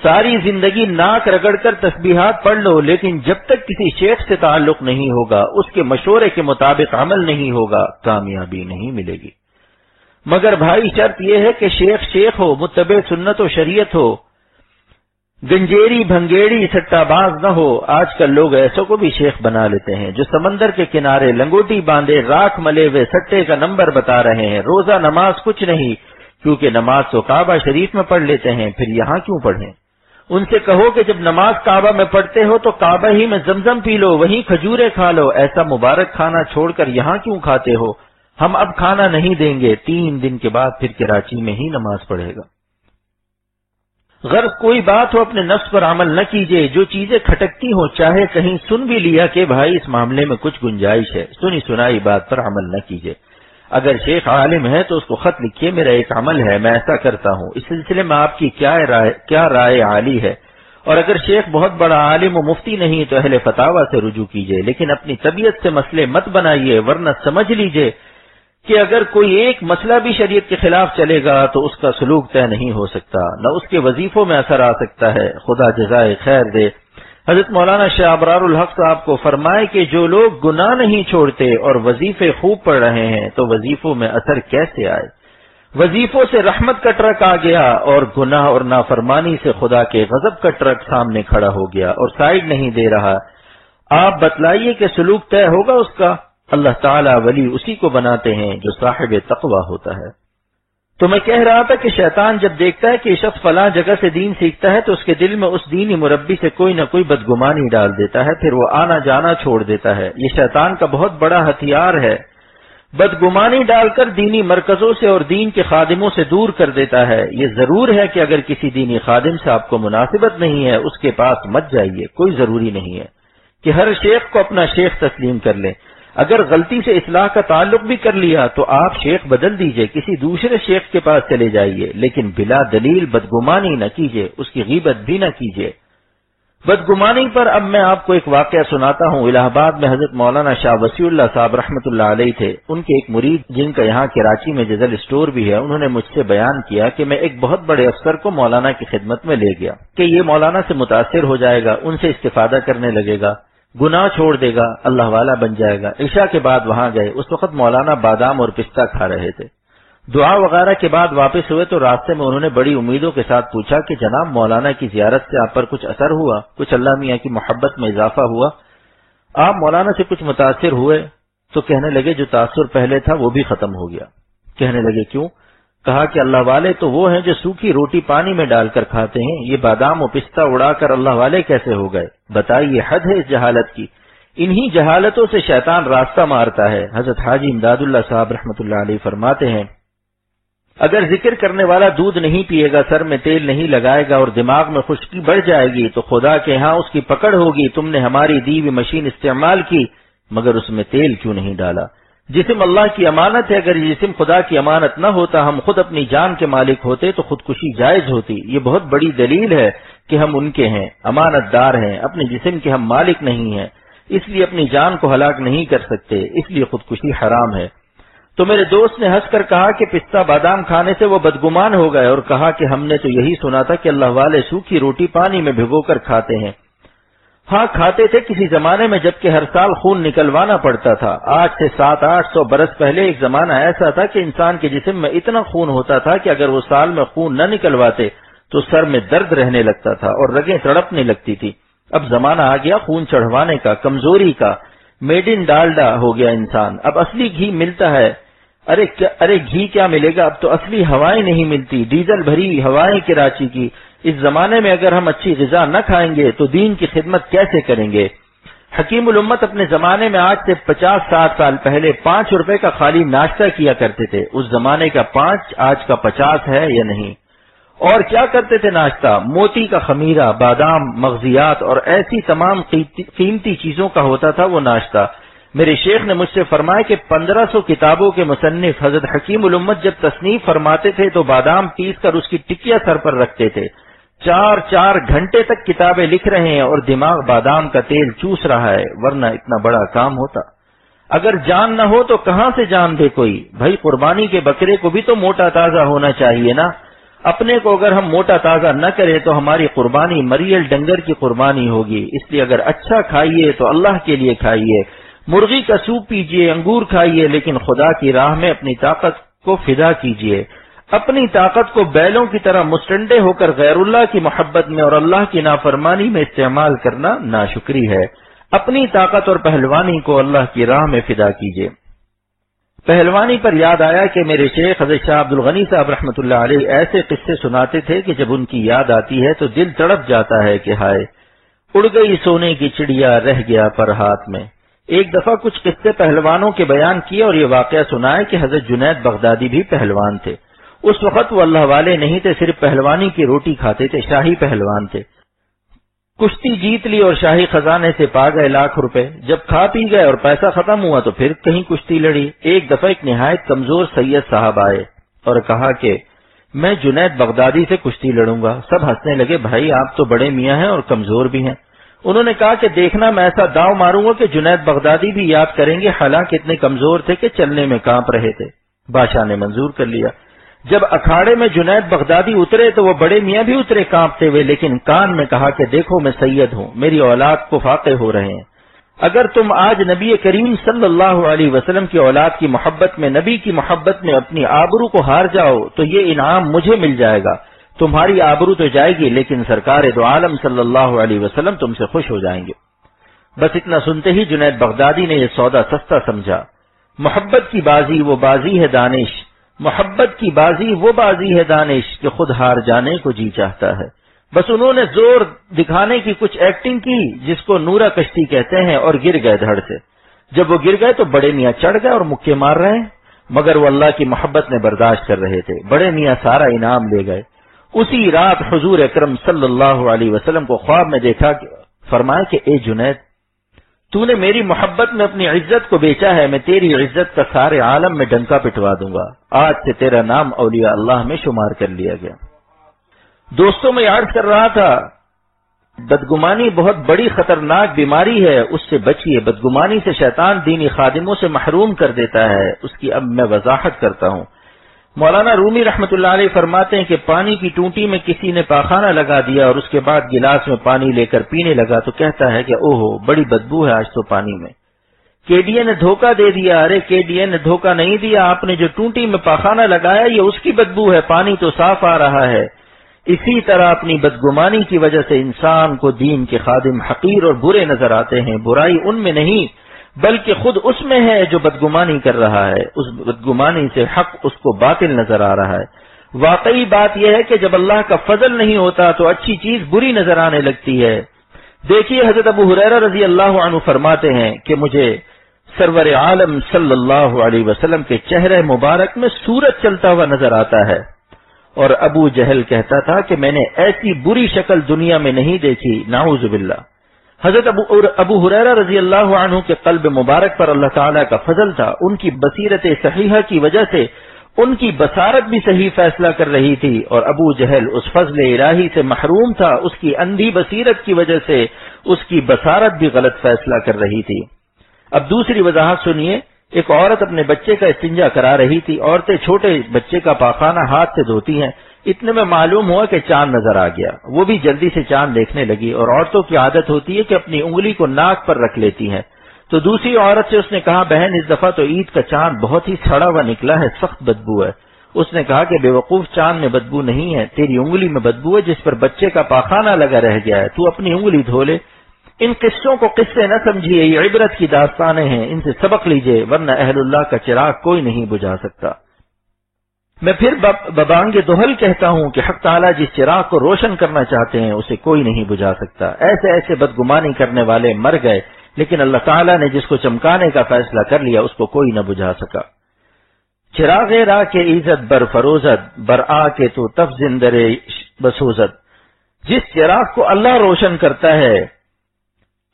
ساری زندگی ناک رگڑ کر تسبیحات پڑھ لو، لیکن جب تک کسی شیخ سے تعلق نہیں ہوگا، اس کے مشورے کے مطابق عمل نہیں ہوگا، کامیابی نہیں ملے گی۔ مگر بھائی شرط یہ ہے کہ شیخ ہو، متبع سنت و شریعت ہو، گنجیری بھنگیڑی سٹا باز نہ ہو۔ آج کل لوگ ایسوں کو بھی شیخ بنا لیتے ہیں جو سمندر کے کنارے لنگوٹی باندھے راکھ ملے ہوئے سٹے کا نمبر بتا رہے ہیں۔ روزہ نماز کچھ نہیں، کیونکہ نماز تو کعبہ شریف میں پڑھ لیتے ہیں، پھر یہاں کیوں پڑھیں؟ ان سے کہو کہ جب نماز کعبہ میں پڑھتے ہو تو کعبہ ہی میں زمزم پی لو، وہیں کھجورے کھا لو، ایسا مبارک کھانا چھوڑ کر یہاں کیوں کھاتے ہو؟ ہم اب کھانا نہیں دیں گے، 3 دن کے بعد پھر کراچی میں ہی نماز پڑھے گا۔ غرض کوئی بات ہو اپنے نفس پر عمل نہ کیجیے، جو چیزیں کھٹکتی ہوں چاہے کہیں سن بھی لیا کہ بھائی اس معاملے میں کچھ گنجائش ہے، سنی سنائی بات پر عمل نہ کیجیے۔ اگر شیخ عالم ہے تو اس کو خط لکھیے، میرا ایک عمل ہے، میں ایسا کرتا ہوں، اس سلسلے میں آپ کی کیا رائے عالی ہے؟ اور اگر شیخ بہت بڑا عالم و مفتی نہیں تو اہل فتاوی سے رجوع کیجیے، لیکن اپنی طبیعت سے مسئلے مت بنائیے، ورنہ سمجھ لیجیے کہ اگر کوئی ایک مسئلہ بھی شریعت کے خلاف چلے گا تو اس کا سلوک طے نہیں ہو سکتا، نہ اس کے وظیفوں میں اثر آ سکتا ہے۔ خدا جزائے خیر دے۔ حضرت مولانا شاہ ابرار الحق صاحب کو فرمائے کہ جو لوگ گناہ نہیں چھوڑتے اور وظیفے خوب پڑھ رہے ہیں تو وظیفوں میں اثر کیسے آئے؟ وظیفوں سے رحمت کا ٹرک آ گیا اور گناہ اور نافرمانی سے خدا کے غضب کا ٹرک سامنے کھڑا ہو گیا اور سائیڈ نہیں دے رہا۔ آپ بتلائیے کہ سلوک طے ہوگا اس کا؟ اللہ تعالیٰ ولی اسی کو بناتے ہیں جو صاحب تقوی ہوتا ہے۔ تو میں کہہ رہا تھا کہ شیطان جب دیکھتا ہے کہ شخص فلاں جگہ سے دین سیکھتا ہے تو اس کے دل میں اس دینی مربی سے کوئی نہ کوئی بدگمانی ڈال دیتا ہے، پھر وہ آنا جانا چھوڑ دیتا ہے۔ یہ شیطان کا بہت بڑا ہتھیار ہے، بدگمانی ڈال کر دینی مرکزوں سے اور دین کے خادموں سے دور کر دیتا ہے۔ یہ ضرور ہے کہ اگر کسی دینی خادم سے آپ کو مناسبت نہیں ہے اس کے پاس مت جائیے، کوئی ضروری نہیں ہے کہ ہر شیخ کو اپنا شیخ تسلیم کر لیں۔ اگر غلطی سے اصلاح کا تعلق بھی کر لیا تو آپ شیخ بدل دیجئے، کسی دوسرے شیخ کے پاس چلے جائیے، لیکن بلا دلیل بدگمانی نہ کیجئے، اس کی غیبت بھی نہ کیجئے۔ بدگمانی پر اب میں آپ کو ایک واقعہ سناتا ہوں۔ الہ آباد میں حضرت مولانا شاہ وسیع اللہ صاحب رحمۃ اللہ علیہ تھے، ان کے ایک مرید جن کا یہاں کراچی میں جزل اسٹور بھی ہے، انہوں نے مجھ سے بیان کیا کہ میں ایک بہت بڑے افسر کو مولانا کی خدمت میں لے گیا کہ یہ مولانا سے متاثر ہو جائے گا، ان سے استفادہ کرنے لگے گا، گناہ چھوڑ دے گا، اللہ والا بن جائے گا۔ عشاء کے بعد وہاں گئے، اس وقت مولانا بادام اور پستہ کھا رہے تھے۔ دعا وغیرہ کے بعد واپس ہوئے تو راستے میں انہوں نے بڑی امیدوں کے ساتھ پوچھا کہ جناب مولانا کی زیارت سے آپ پر کچھ اثر ہوا، کچھ اللہ میاں کی محبت میں اضافہ ہوا، آپ مولانا سے کچھ متاثر ہوئے؟ تو کہنے لگے جو تاثر پہلے تھا وہ بھی ختم ہو گیا۔ کہنے لگے کیوں؟ کہا کہ اللہ والے تو وہ ہیں جو سوکھی روٹی پانی میں ڈال کر کھاتے ہیں، یہ بادام و پستہ اڑا کر اللہ والے کیسے ہو گئے؟ بتائیے، حد ہے اس جہالت کی۔ انہی جہالتوں سے شیطان راستہ مارتا ہے۔ حضرت حاجی امداد اللہ صاحب رحمۃ اللہ علیہ فرماتے ہیں اگر ذکر کرنے والا دودھ نہیں پیے گا، سر میں تیل نہیں لگائے گا اور دماغ میں خشکی بڑھ جائے گی تو خدا کے ہاں اس کی پکڑ ہوگی، تم نے ہماری دی ہوئی مشین استعمال کی مگر اس میں تیل کیوں نہیں ڈالا؟ جسم اللہ کی امانت ہے، اگر یہ جسم خدا کی امانت نہ ہوتا، ہم خود اپنی جان کے مالک ہوتے تو خودکشی جائز ہوتی۔ یہ بہت بڑی دلیل ہے کہ ہم ان کے ہیں، امانت دار ہیں، اپنے جسم کے ہم مالک نہیں ہیں، اس لیے اپنی جان کو ہلاک نہیں کر سکتے، اس لیے خودکشی حرام ہے۔ تو میرے دوست نے ہنس کر کہا کہ پستہ بادام کھانے سے وہ بدگمان ہو گئے، اور کہا کہ ہم نے تو یہی سنا تھا کہ اللہ والے سوکھی روٹی پانی میں بھگو کر کھاتے ہیں۔ ہاں کھاتے تھے کسی زمانے میں جبکہ ہر سال خون نکلوانا پڑتا تھا۔ آج سے 700-800 برس پہلے ایک زمانہ ایسا تھا کہ انسان کے جسم میں اتنا خون ہوتا تھا کہ اگر وہ سال میں خون نہ نکلواتے تو سر میں درد رہنے لگتا تھا اور رگیں تڑپنے لگتی تھی۔ اب زمانہ آ گیا خون چڑھوانے کا، کمزوری کا، میڈ ان ڈالڈا ہو گیا انسان۔ اب اصلی گھی ملتا ہے، ارے گھی کیا ملے گا، اب تو اصلی ہوائیں نہیں ملتی، ڈیزل بھری ہوائیں کراچی کی۔ اس زمانے میں اگر ہم اچھی غذا نہ کھائیں گے تو دین کی خدمت کیسے کریں گے؟ حکیم الامت اپنے زمانے میں آج سے 50-60 سال پہلے 5 روپے کا خالی ناشتہ کیا کرتے تھے۔ اس زمانے کا 5 آج کا 50 ہے یا نہیں؟ اور کیا کرتے تھے ناشتہ؟ موتی کا خمیرہ، بادام، مغزیات اور ایسی تمام قیمتی چیزوں کا ہوتا تھا وہ ناشتہ۔ میرے شیخ نے مجھ سے فرمایا کہ 1500 کتابوں کے مصنف حضرت حکیم الامت جب تصنیف فرماتے تھے تو بادام پیس کر اس کی ٹکیا سر پر رکھتے تھے۔ 4 گھنٹے تک کتابیں لکھ رہے ہیں اور دماغ بادام کا تیل چوس رہا ہے، ورنہ اتنا بڑا کام ہوتا۔ اگر جان نہ ہو تو کہاں سے جان دے کوئی؟ بھائی قربانی کے بکرے کو بھی تو موٹا تازہ ہونا چاہیے نا۔ اپنے کو اگر ہم موٹا تازہ نہ کریں تو ہماری قربانی مریل ڈنگر کی قربانی ہوگی۔ اس لیے اگر اچھا کھائیے تو اللہ کے لیے کھائیے، مرغی کا سوپ پیجیے، انگور کھائیے، لیکن خدا کی راہ میں اپنی طاقت کو فدا کیجیے۔ اپنی طاقت کو بیلوں کی طرح مستنڈے ہو کر غیر اللہ کی محبت میں اور اللہ کی نافرمانی میں استعمال کرنا ناشکری ہے۔ اپنی طاقت اور پہلوانی کو اللہ کی راہ میں فدا کیجیے۔ پہلوانی پر یاد آیا کہ میرے شیخ حضرت شاہ عبد الغنی صاحب رحمۃ اللہ علیہ ایسے قصے سناتے تھے کہ جب ان کی یاد آتی ہے تو دل تڑپ جاتا ہے کہ ہائے اڑ گئی سونے کی چڑیا رہ گیا پر ہاتھ میں۔ ایک دفعہ کچھ قصے پہلوانوں کے بیان کیے اور یہ واقعہ سنائے کہ حضرت جنید بغدادی بھی پہلوان تھے۔ اس وقت وہ اللہ والے نہیں تھے، صرف پہلوانی کی روٹی کھاتے تھے، شاہی پہلوان تھے۔ کشتی جیت لی اور شاہی خزانے سے پا گئے لاکھ روپے۔ جب کھا پی گئے اور پیسہ ختم ہوا تو پھر کہیں کشتی لڑی۔ ایک دفعہ ایک نہایت کمزور سید صاحب آئے اور کہا کہ میں جنید بغدادی سے کشتی لڑوں گا۔ سب ہنسنے لگے، بھائی آپ تو بڑے میاں ہیں اور کمزور بھی ہیں۔ انہوں نے کہا کہ دیکھنا میں ایسا داؤ ماروں گا کہ جنید بغدادی بھی یاد کریں گے، حالانکہ اتنے کمزور تھے کہ چلنے میں کانپ رہے تھے۔ بادشاہ نے منظور کر لیا۔ جب اکھاڑے میں جنید بغدادی اترے تو وہ بڑے میاں بھی اترے کانپتے ہوئے، لیکن کان میں کہا کہ دیکھو میں سید ہوں، میری اولاد کو فاقے ہو رہے ہیں۔ اگر تم آج نبی کریم صلی اللہ علیہ وسلم کی اولاد کی محبت میں، نبی کی محبت میں اپنی آبرو کو ہار جاؤ تو یہ انعام مجھے مل جائے گا۔ تمہاری آبرو تو جائے گی لیکن سرکار دو عالم صلی اللہ علیہ وسلم تم سے خوش ہو جائیں گے۔ بس اتنا سنتے ہی جنید بغدادی نے یہ سودا سستا سمجھا۔ محبت کی بازی وہ بازی ہے دانش، محبت کی بازی وہ بازی ہے دانش کہ خود ہار جانے کو جی چاہتا ہے۔ بس انہوں نے زور دکھانے کی کچھ ایکٹنگ کی جس کو نورا کشتی کہتے ہیں، اور گر گئے دھڑ سے۔ جب وہ گر گئے تو بڑے میاں چڑھ گئے اور مکے مار رہے ہیں، مگر وہ اللہ کی محبت میں برداشت کر رہے تھے۔ بڑے میاں سارا انعام لے گئے۔ اسی رات حضور اکرم صلی اللہ علیہ وسلم کو خواب میں دیکھا، فرمایا کہ اے جنید، تو نے میری محبت میں اپنی عزت کو بیچا ہے، میں تیری عزت کا سارے عالم میں ڈنکا پٹوا دوں گا۔ آج سے تیرا نام اولیاء اللہ میں شمار کر لیا گیا۔ دوستوں میں عرض کر رہا تھا، بدگمانی بہت بڑی خطرناک بیماری ہے، اس سے بچیے۔ بدگمانی سے شیطان دینی خادموں سے محروم کر دیتا ہے۔ اس کی اب میں وضاحت کرتا ہوں۔ مولانا رومی رحمت اللہ علیہ فرماتے ہیں کہ پانی کی ٹونٹی میں کسی نے پاخانہ لگا دیا اور اس کے بعد گلاس میں پانی لے کر پینے لگا تو کہتا ہے کہ اوہو بڑی بدبو ہے آج تو پانی میں۔ کے ڈی اے نے دھوکہ دے دیا۔ ارے کے ڈی اے نے دھوکہ نہیں دیا، آپ نے جو ٹونٹی میں پاخانہ لگایا یہ اس کی بدبو ہے، پانی تو صاف آ رہا ہے۔ اسی طرح اپنی بدگمانی کی وجہ سے انسان کو دین کے خادم حقیر اور برے نظر آتے ہیں۔ برائی ان میں نہیں بلکہ خود اس میں ہے جو بدگمانی کر رہا ہے، اس بدگمانی سے حق اس کو باطل نظر آ رہا ہے۔ واقعی بات یہ ہے کہ جب اللہ کا فضل نہیں ہوتا تو اچھی چیز بری نظر آنے لگتی ہے۔ دیکھیے حضرت ابو ہریرہ رضی اللہ عنہ فرماتے ہیں کہ مجھے سرور عالم صلی اللہ علیہ وسلم کے چہرے مبارک میں سورج چلتا ہوا نظر آتا ہے، اور ابو جہل کہتا تھا کہ میں نے ایسی بری شکل دنیا میں نہیں دیکھی، نعوذ باللہ۔ حضرت ابو ہریرہ رضی اللہ عنہ کے قلب مبارک پر اللہ تعالیٰ کا فضل تھا، ان کی بصیرت صحیحہ کی وجہ سے ان کی بصارت بھی صحیح فیصلہ کر رہی تھی، اور ابو جہل اس فضل الہی سے محروم تھا، اس کی اندھی بصیرت کی وجہ سے اس کی بصارت بھی غلط فیصلہ کر رہی تھی۔ اب دوسری وضاحت سنیے، ایک عورت اپنے بچے کا استنجا کرا رہی تھی۔ عورتیں چھوٹے بچے کا پاخانہ ہاتھ سے دھوتی ہیں، اتنے میں معلوم ہوا کہ چاند نظر آ گیا، وہ بھی جلدی سے چاند دیکھنے لگی، اور عورتوں کی عادت ہوتی ہے کہ اپنی انگلی کو ناک پر رکھ لیتی ہیں۔ تو دوسری عورت سے اس نے کہا، بہن اس دفعہ تو عید کا چاند بہت ہی سڑا ہوا نکلا ہے، سخت بدبو ہے۔ اس نے کہا کہ بے وقوف، چاند میں بدبو نہیں ہے، تیری انگلی میں بدبو ہے جس پر بچے کا پاخانہ لگا رہ گیا ہے، تو اپنی انگلی دھو لے۔ ان قصوں کو قصے نہ سمجھیے، یہ عبرت کی داستانیں ہیں، ان سے سبق لیجئے، ورنہ اہل اللہ کا چراغ کوئی نہیں بجھا سکتا۔ میں پھر ببانگ دہل کہتا ہوں کہ حق تعالیٰ جس چراغ کو روشن کرنا چاہتے ہیں اسے کوئی نہیں بجھا سکتا۔ ایسے ایسے بدگمانی کرنے والے مر گئے، لیکن اللہ تعالیٰ نے جس کو چمکانے کا فیصلہ کر لیا اس کو کوئی نہ بجھا سکا۔ چراغ راہ کے عزت بر فروزت، بر آ کے تو تف زندر بسوزت۔ جس چراغ کو اللہ روشن کرتا ہے،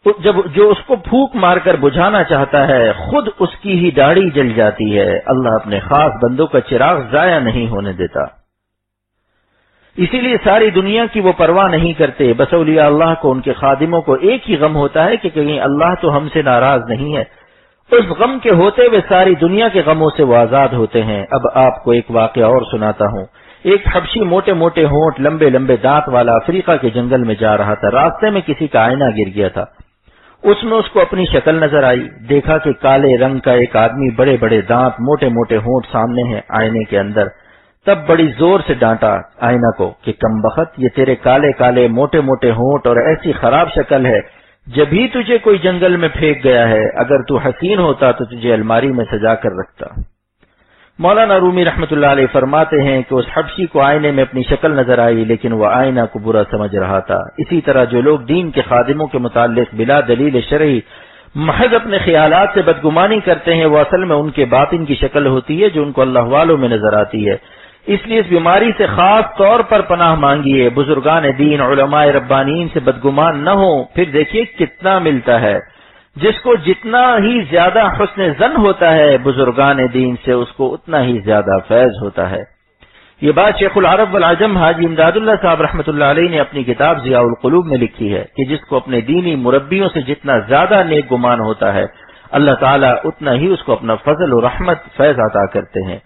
جو اس کو پھونک مار کر بجھانا چاہتا ہے، خود اس کی ہی داڑھی جل جاتی ہے۔ اللہ اپنے خاص بندوں کا چراغ ضائع نہیں ہونے دیتا، اسی لیے ساری دنیا کی وہ پرواہ نہیں کرتے۔ بس اولیاء اللہ کو، ان کے خادموں کو ایک ہی غم ہوتا ہے کہ کہیں اللہ تو ہم سے ناراض نہیں ہے۔ اس غم کے ہوتے ہوئے ساری دنیا کے غموں سے وہ آزاد ہوتے ہیں۔ اب آپ کو ایک واقعہ اور سناتا ہوں۔ ایک حبشی موٹے موٹے ہونٹ، لمبے لمبے دانت والا افریقہ کے جنگل میں جا رہا تھا۔ راستے میں کسی کا آئینہ گر گیا تھا، اس میں اس کو اپنی شکل نظر آئی۔ دیکھا کہ کالے رنگ کا ایک آدمی، بڑے بڑے دانت، موٹے موٹے ہونٹ سامنے ہیں آئینے کے اندر۔ تب بڑی زور سے ڈانٹا آئینہ کو کہ کم بخت، یہ تیرے کالے کالے موٹے موٹے ہونٹ اور ایسی خراب شکل ہے، جب ہی تجھے کوئی جنگل میں پھینک گیا ہے، اگر تو حسین ہوتا تو تجھے الماری میں سجا کر رکھتا۔ مولانا رومی رحمت اللہ علیہ فرماتے ہیں کہ اس حبشی کو آئینے میں اپنی شکل نظر آئی، لیکن وہ آئینہ کو برا سمجھ رہا تھا۔ اسی طرح جو لوگ دین کے خادموں کے متعلق بلا دلیل شرعی محض اپنے خیالات سے بدگمانی کرتے ہیں، وہ اصل میں ان کے باطن کی شکل ہوتی ہے جو ان کو اللہ والوں میں نظر آتی ہے۔ اس لیے اس بیماری سے خاص طور پر پناہ مانگیے۔ بزرگان دین، علماء ربانیین سے بدگمان نہ ہو، پھر دیکھیے کتنا ملتا ہے۔ جس کو جتنا ہی زیادہ حسن ظن ہوتا ہے بزرگان دین سے، اس کو اتنا ہی زیادہ فیض ہوتا ہے۔ یہ بات شیخ العرب والعجم حاجی امداد اللہ صاحب رحمۃ اللہ علیہ نے اپنی کتاب ضیاء القلوب میں لکھی ہے کہ جس کو اپنے دینی مربیوں سے جتنا زیادہ نیک گمان ہوتا ہے، اللہ تعالیٰ اتنا ہی اس کو اپنا فضل و رحمت فیض عطا کرتے ہیں۔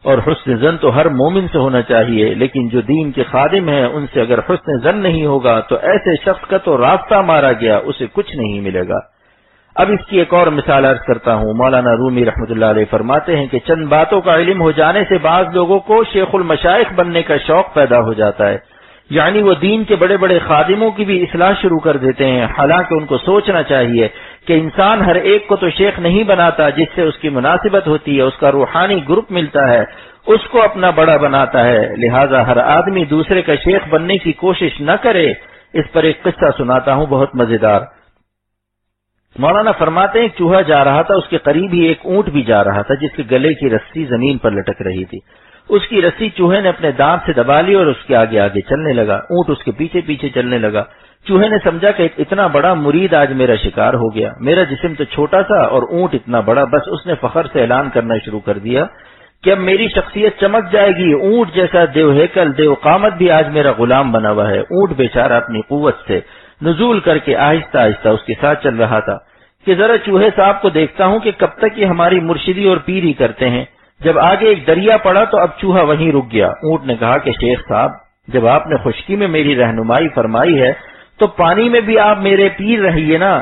اور حسن ظن تو ہر مومن سے ہونا چاہیے، لیکن جو دین کے خادم ہیں ان سے اگر حسن ظن نہیں ہوگا تو ایسے شخص کا تو راستہ مارا گیا، اسے کچھ نہیں ملے گا۔ اب اس کی ایک اور مثال عرض کرتا ہوں۔ مولانا رومی رحمۃ اللہ علیہ فرماتے ہیں کہ چند باتوں کا علم ہو جانے سے بعض لوگوں کو شیخ المشائخ بننے کا شوق پیدا ہو جاتا ہے، یعنی وہ دین کے بڑے بڑے خادموں کی بھی اصلاح شروع کر دیتے ہیں۔ حالانکہ ان کو سوچنا چاہیے کہ انسان ہر ایک کو تو شیخ نہیں بناتا، جس سے اس کی مناسبت ہوتی ہے، اس کا روحانی گروپ ملتا ہے، اس کو اپنا بڑا بناتا ہے۔ لہذا ہر آدمی دوسرے کا شیخ بننے کی کوشش نہ کرے۔ اس پر ایک قصہ سناتا ہوں بہت مزیدار۔ مولانا فرماتے ہیں ایک چوہا جا رہا تھا، اس کے قریب ہی ایک اونٹ بھی جا رہا تھا جس کے گلے کی رسی زمین پر لٹک رہی تھی۔ اس کی رسی چوہے نے اپنے دانت سے دبا لی اور اس کے آگے آگے چلنے لگا۔ اونٹ اس کے پیچھے پیچھے چلنے لگا۔ چوہے نے سمجھا کہ اتنا بڑا مرید آج میرا شکار ہو گیا، میرا جسم تو چھوٹا تھا اور اونٹ اتنا بڑا۔ بس اس نے فخر سے اعلان کرنا شروع کر دیا کہ اب میری شخصیت چمک جائے گی، اونٹ جیسا دیو ہیکل، دیو قامت بھی آج میرا غلام بنا ہوا ہے۔ اونٹ بیچارہ اپنی قوت سے نزول کر کے آہستہ آہستہ اس کے ساتھ چل رہا تھا کہ ذرا چوہے صاحب کو دیکھتا ہوں کہ کب تک یہ ہماری مرشدی اور پیری کرتے ہیں۔ جب آگے ایک دریا پڑا تو اب چوہا وہیں رک گیا۔ اونٹ نے کہا کہ شیخ صاحب، جب آپ نے خشکی میں میری رہنمائی فرمائی ہے تو پانی میں بھی آپ میرے پیر رہیے نا،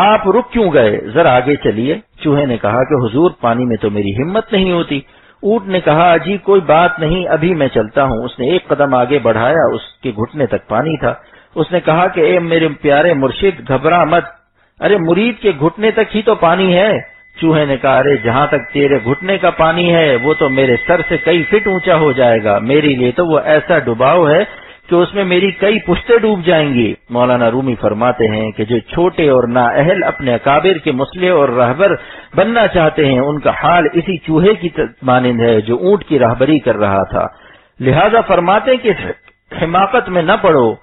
آپ رک کیوں گئے؟ ذرا آگے چلیے۔ چوہے نے کہا کہ حضور پانی میں تو میری ہمت نہیں ہوتی۔ اونٹ نے کہا جی کوئی بات نہیں، ابھی میں چلتا ہوں۔ اس نے ایک قدم آگے بڑھایا، اس کے گھٹنے تک پانی تھا۔ اس نے کہا کہ اے میرے پیارے مرشد، گھبرا مت، ارے مرید کے گھٹنے تک ہی تو پانی ہے۔ چوہے نے کہا ارے جہاں تک تیرے گھٹنے کا پانی ہے وہ تو میرے سر سے کئی فٹ اونچا ہو جائے گا، میرے لیے تو وہ ایسا ڈباؤ ہے کہ اس میں میری کئی پشتیں ڈوب جائیں گی۔ مولانا رومی فرماتے ہیں کہ جو چھوٹے اور نااہل اپنے اکابر کے مصلح اور رہبر بننا چاہتے ہیں، ان کا حال اسی چوہے کی مانند ہے جو اونٹ کی راہبری کر رہا تھا۔ لہذا فرماتے ہیں کہ حماقت میں نہ پڑو،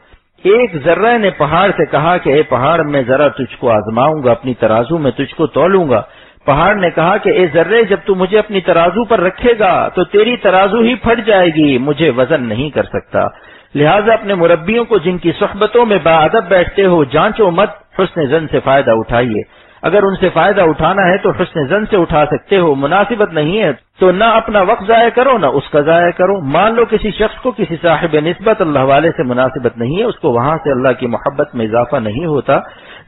ایک ذرہ نے پہاڑ سے کہا کہ اے پہاڑ میں ذرا تجھ کو آزماؤں گا، اپنی ترازو میں تجھ کو تولوں گا۔ پہاڑ نے کہا کہ اے ذرے، جب تو مجھے اپنی ترازو پر رکھے گا تو تیری ترازو ہی پھٹ جائے گی، مجھے وزن نہیں کر سکتا۔ لہٰذا اپنے مربیوں کو جن کی صحبتوں میں باادب بیٹھتے ہو جانچو مت، حسن زن سے فائدہ اٹھائیے۔ اگر ان سے فائدہ اٹھانا ہے تو حسن زن سے اٹھا سکتے ہو، مناسبت نہیں ہے تو نہ اپنا وقت ضائع کرو نہ اس کا ضائع کرو۔ مان لو کسی شخص کو کسی صاحب نسبت اللہ والے سے مناسبت نہیں ہے، اس کو وہاں سے اللہ کی محبت میں اضافہ نہیں ہوتا،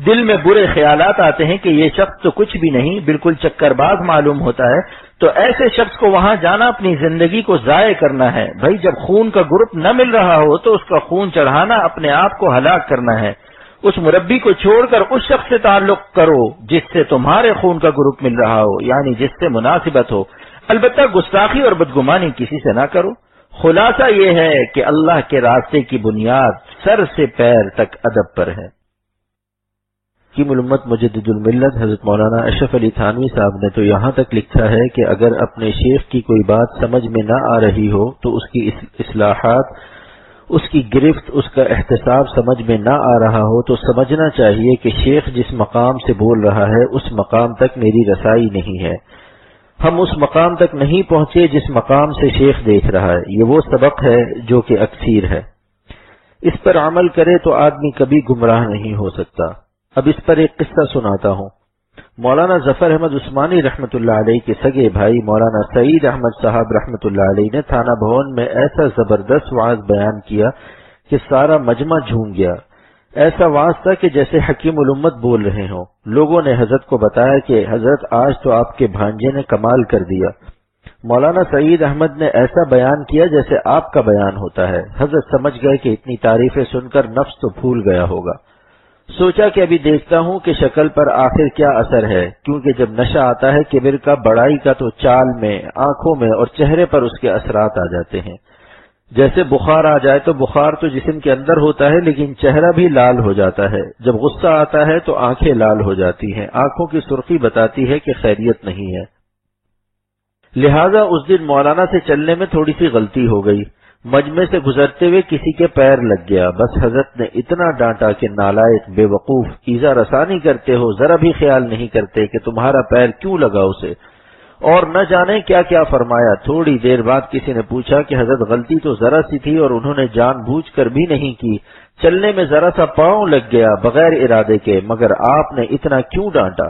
دل میں برے خیالات آتے ہیں کہ یہ شخص تو کچھ بھی نہیں، بالکل چکر باز معلوم ہوتا ہے، تو ایسے شخص کو وہاں جانا اپنی زندگی کو ضائع کرنا ہے۔ بھائی جب خون کا گروپ نہ مل رہا ہو تو اس کا خون چڑھانا اپنے آپ کو ہلاک کرنا ہے۔ اس مربی کو چھوڑ کر اس شخص سے تعلق کرو جس سے تمہارے خون کا گروپ مل رہا ہو، یعنی جس سے مناسبت ہو۔ البتہ گستاخی اور بدگمانی کسی سے نہ کرو۔ خلاصہ یہ ہے کہ اللہ کے راستے کی بنیاد سر سے پیر تک ادب پر ہے۔ حکیم الامت مجدد الملت حضرت مولانا اشرف علی تھانوی صاحب نے تو یہاں تک لکھا ہے کہ اگر اپنے شیخ کی کوئی بات سمجھ میں نہ آ رہی ہو تو اس کی اصلاحات، اس کی گرفت، اس کا احتساب سمجھ میں نہ آ رہا ہو تو سمجھنا چاہیے کہ شیخ جس مقام سے بول رہا ہے اس مقام تک میری رسائی نہیں ہے، ہم اس مقام تک نہیں پہنچے جس مقام سے شیخ دیکھ رہا ہے۔ یہ وہ سبق ہے جو کہ اکثیر ہے، اس پر عمل کرے تو آدمی کبھی گمراہ نہیں ہو سکتا۔ اب اس پر ایک قصہ سناتا ہوں۔ مولانا ظفر احمد عثمانی رحمۃ اللہ علیہ کے سگے بھائی مولانا سعید احمد صاحب رحمۃ اللہ علیہ نے تھانہ بھون میں ایسا زبردست وعظ بیان کیا کہ سارا مجمع جھوم گیا۔ ایسا وعظ تھا کہ جیسے حکیم الامت بول رہے ہوں۔ لوگوں نے حضرت کو بتایا کہ حضرت آج تو آپ کے بھانجے نے کمال کر دیا۔ مولانا سعید احمد نے ایسا بیان کیا جیسے آپ کا بیان ہوتا ہے۔ حضرت سمجھ گئے کہ اتنی تعریفیں سن کر نفس تو پھول گیا ہوگا۔ سوچا کہ ابھی دیکھتا ہوں کہ شکل پر آخر کیا اثر ہے، کیونکہ جب نشہ آتا ہے کبر کا، بڑائی کا، تو چال میں، آنکھوں میں اور چہرے پر اس کے اثرات آ جاتے ہیں۔ جیسے بخار آ جائے تو بخار تو جسم کے اندر ہوتا ہے لیکن چہرہ بھی لال ہو جاتا ہے۔ جب غصہ آتا ہے تو آنکھیں لال ہو جاتی ہیں، آنکھوں کی سرخی بتاتی ہے کہ خیریت نہیں ہے۔ لہذا اس دن مولانا سے چلنے میں تھوڑی سی غلطی ہو گئی۔ مجمع سے گزرتے ہوئے کسی کے پیر لگ گیا، بس حضرت نے اتنا ڈانٹا کہ نالائق، بے وقوف، ایذا رسانی کرتے ہو، ذرا بھی خیال نہیں کرتے کہ تمہارا پیر کیوں لگا اسے، اور نہ جانے کیا کیا فرمایا۔ تھوڑی دیر بعد کسی نے پوچھا کہ حضرت غلطی تو ذرا سی تھی اور انہوں نے جان بوجھ کر بھی نہیں کی، چلنے میں ذرا سا پاؤں لگ گیا بغیر ارادے کے، مگر آپ نے اتنا کیوں ڈانٹا؟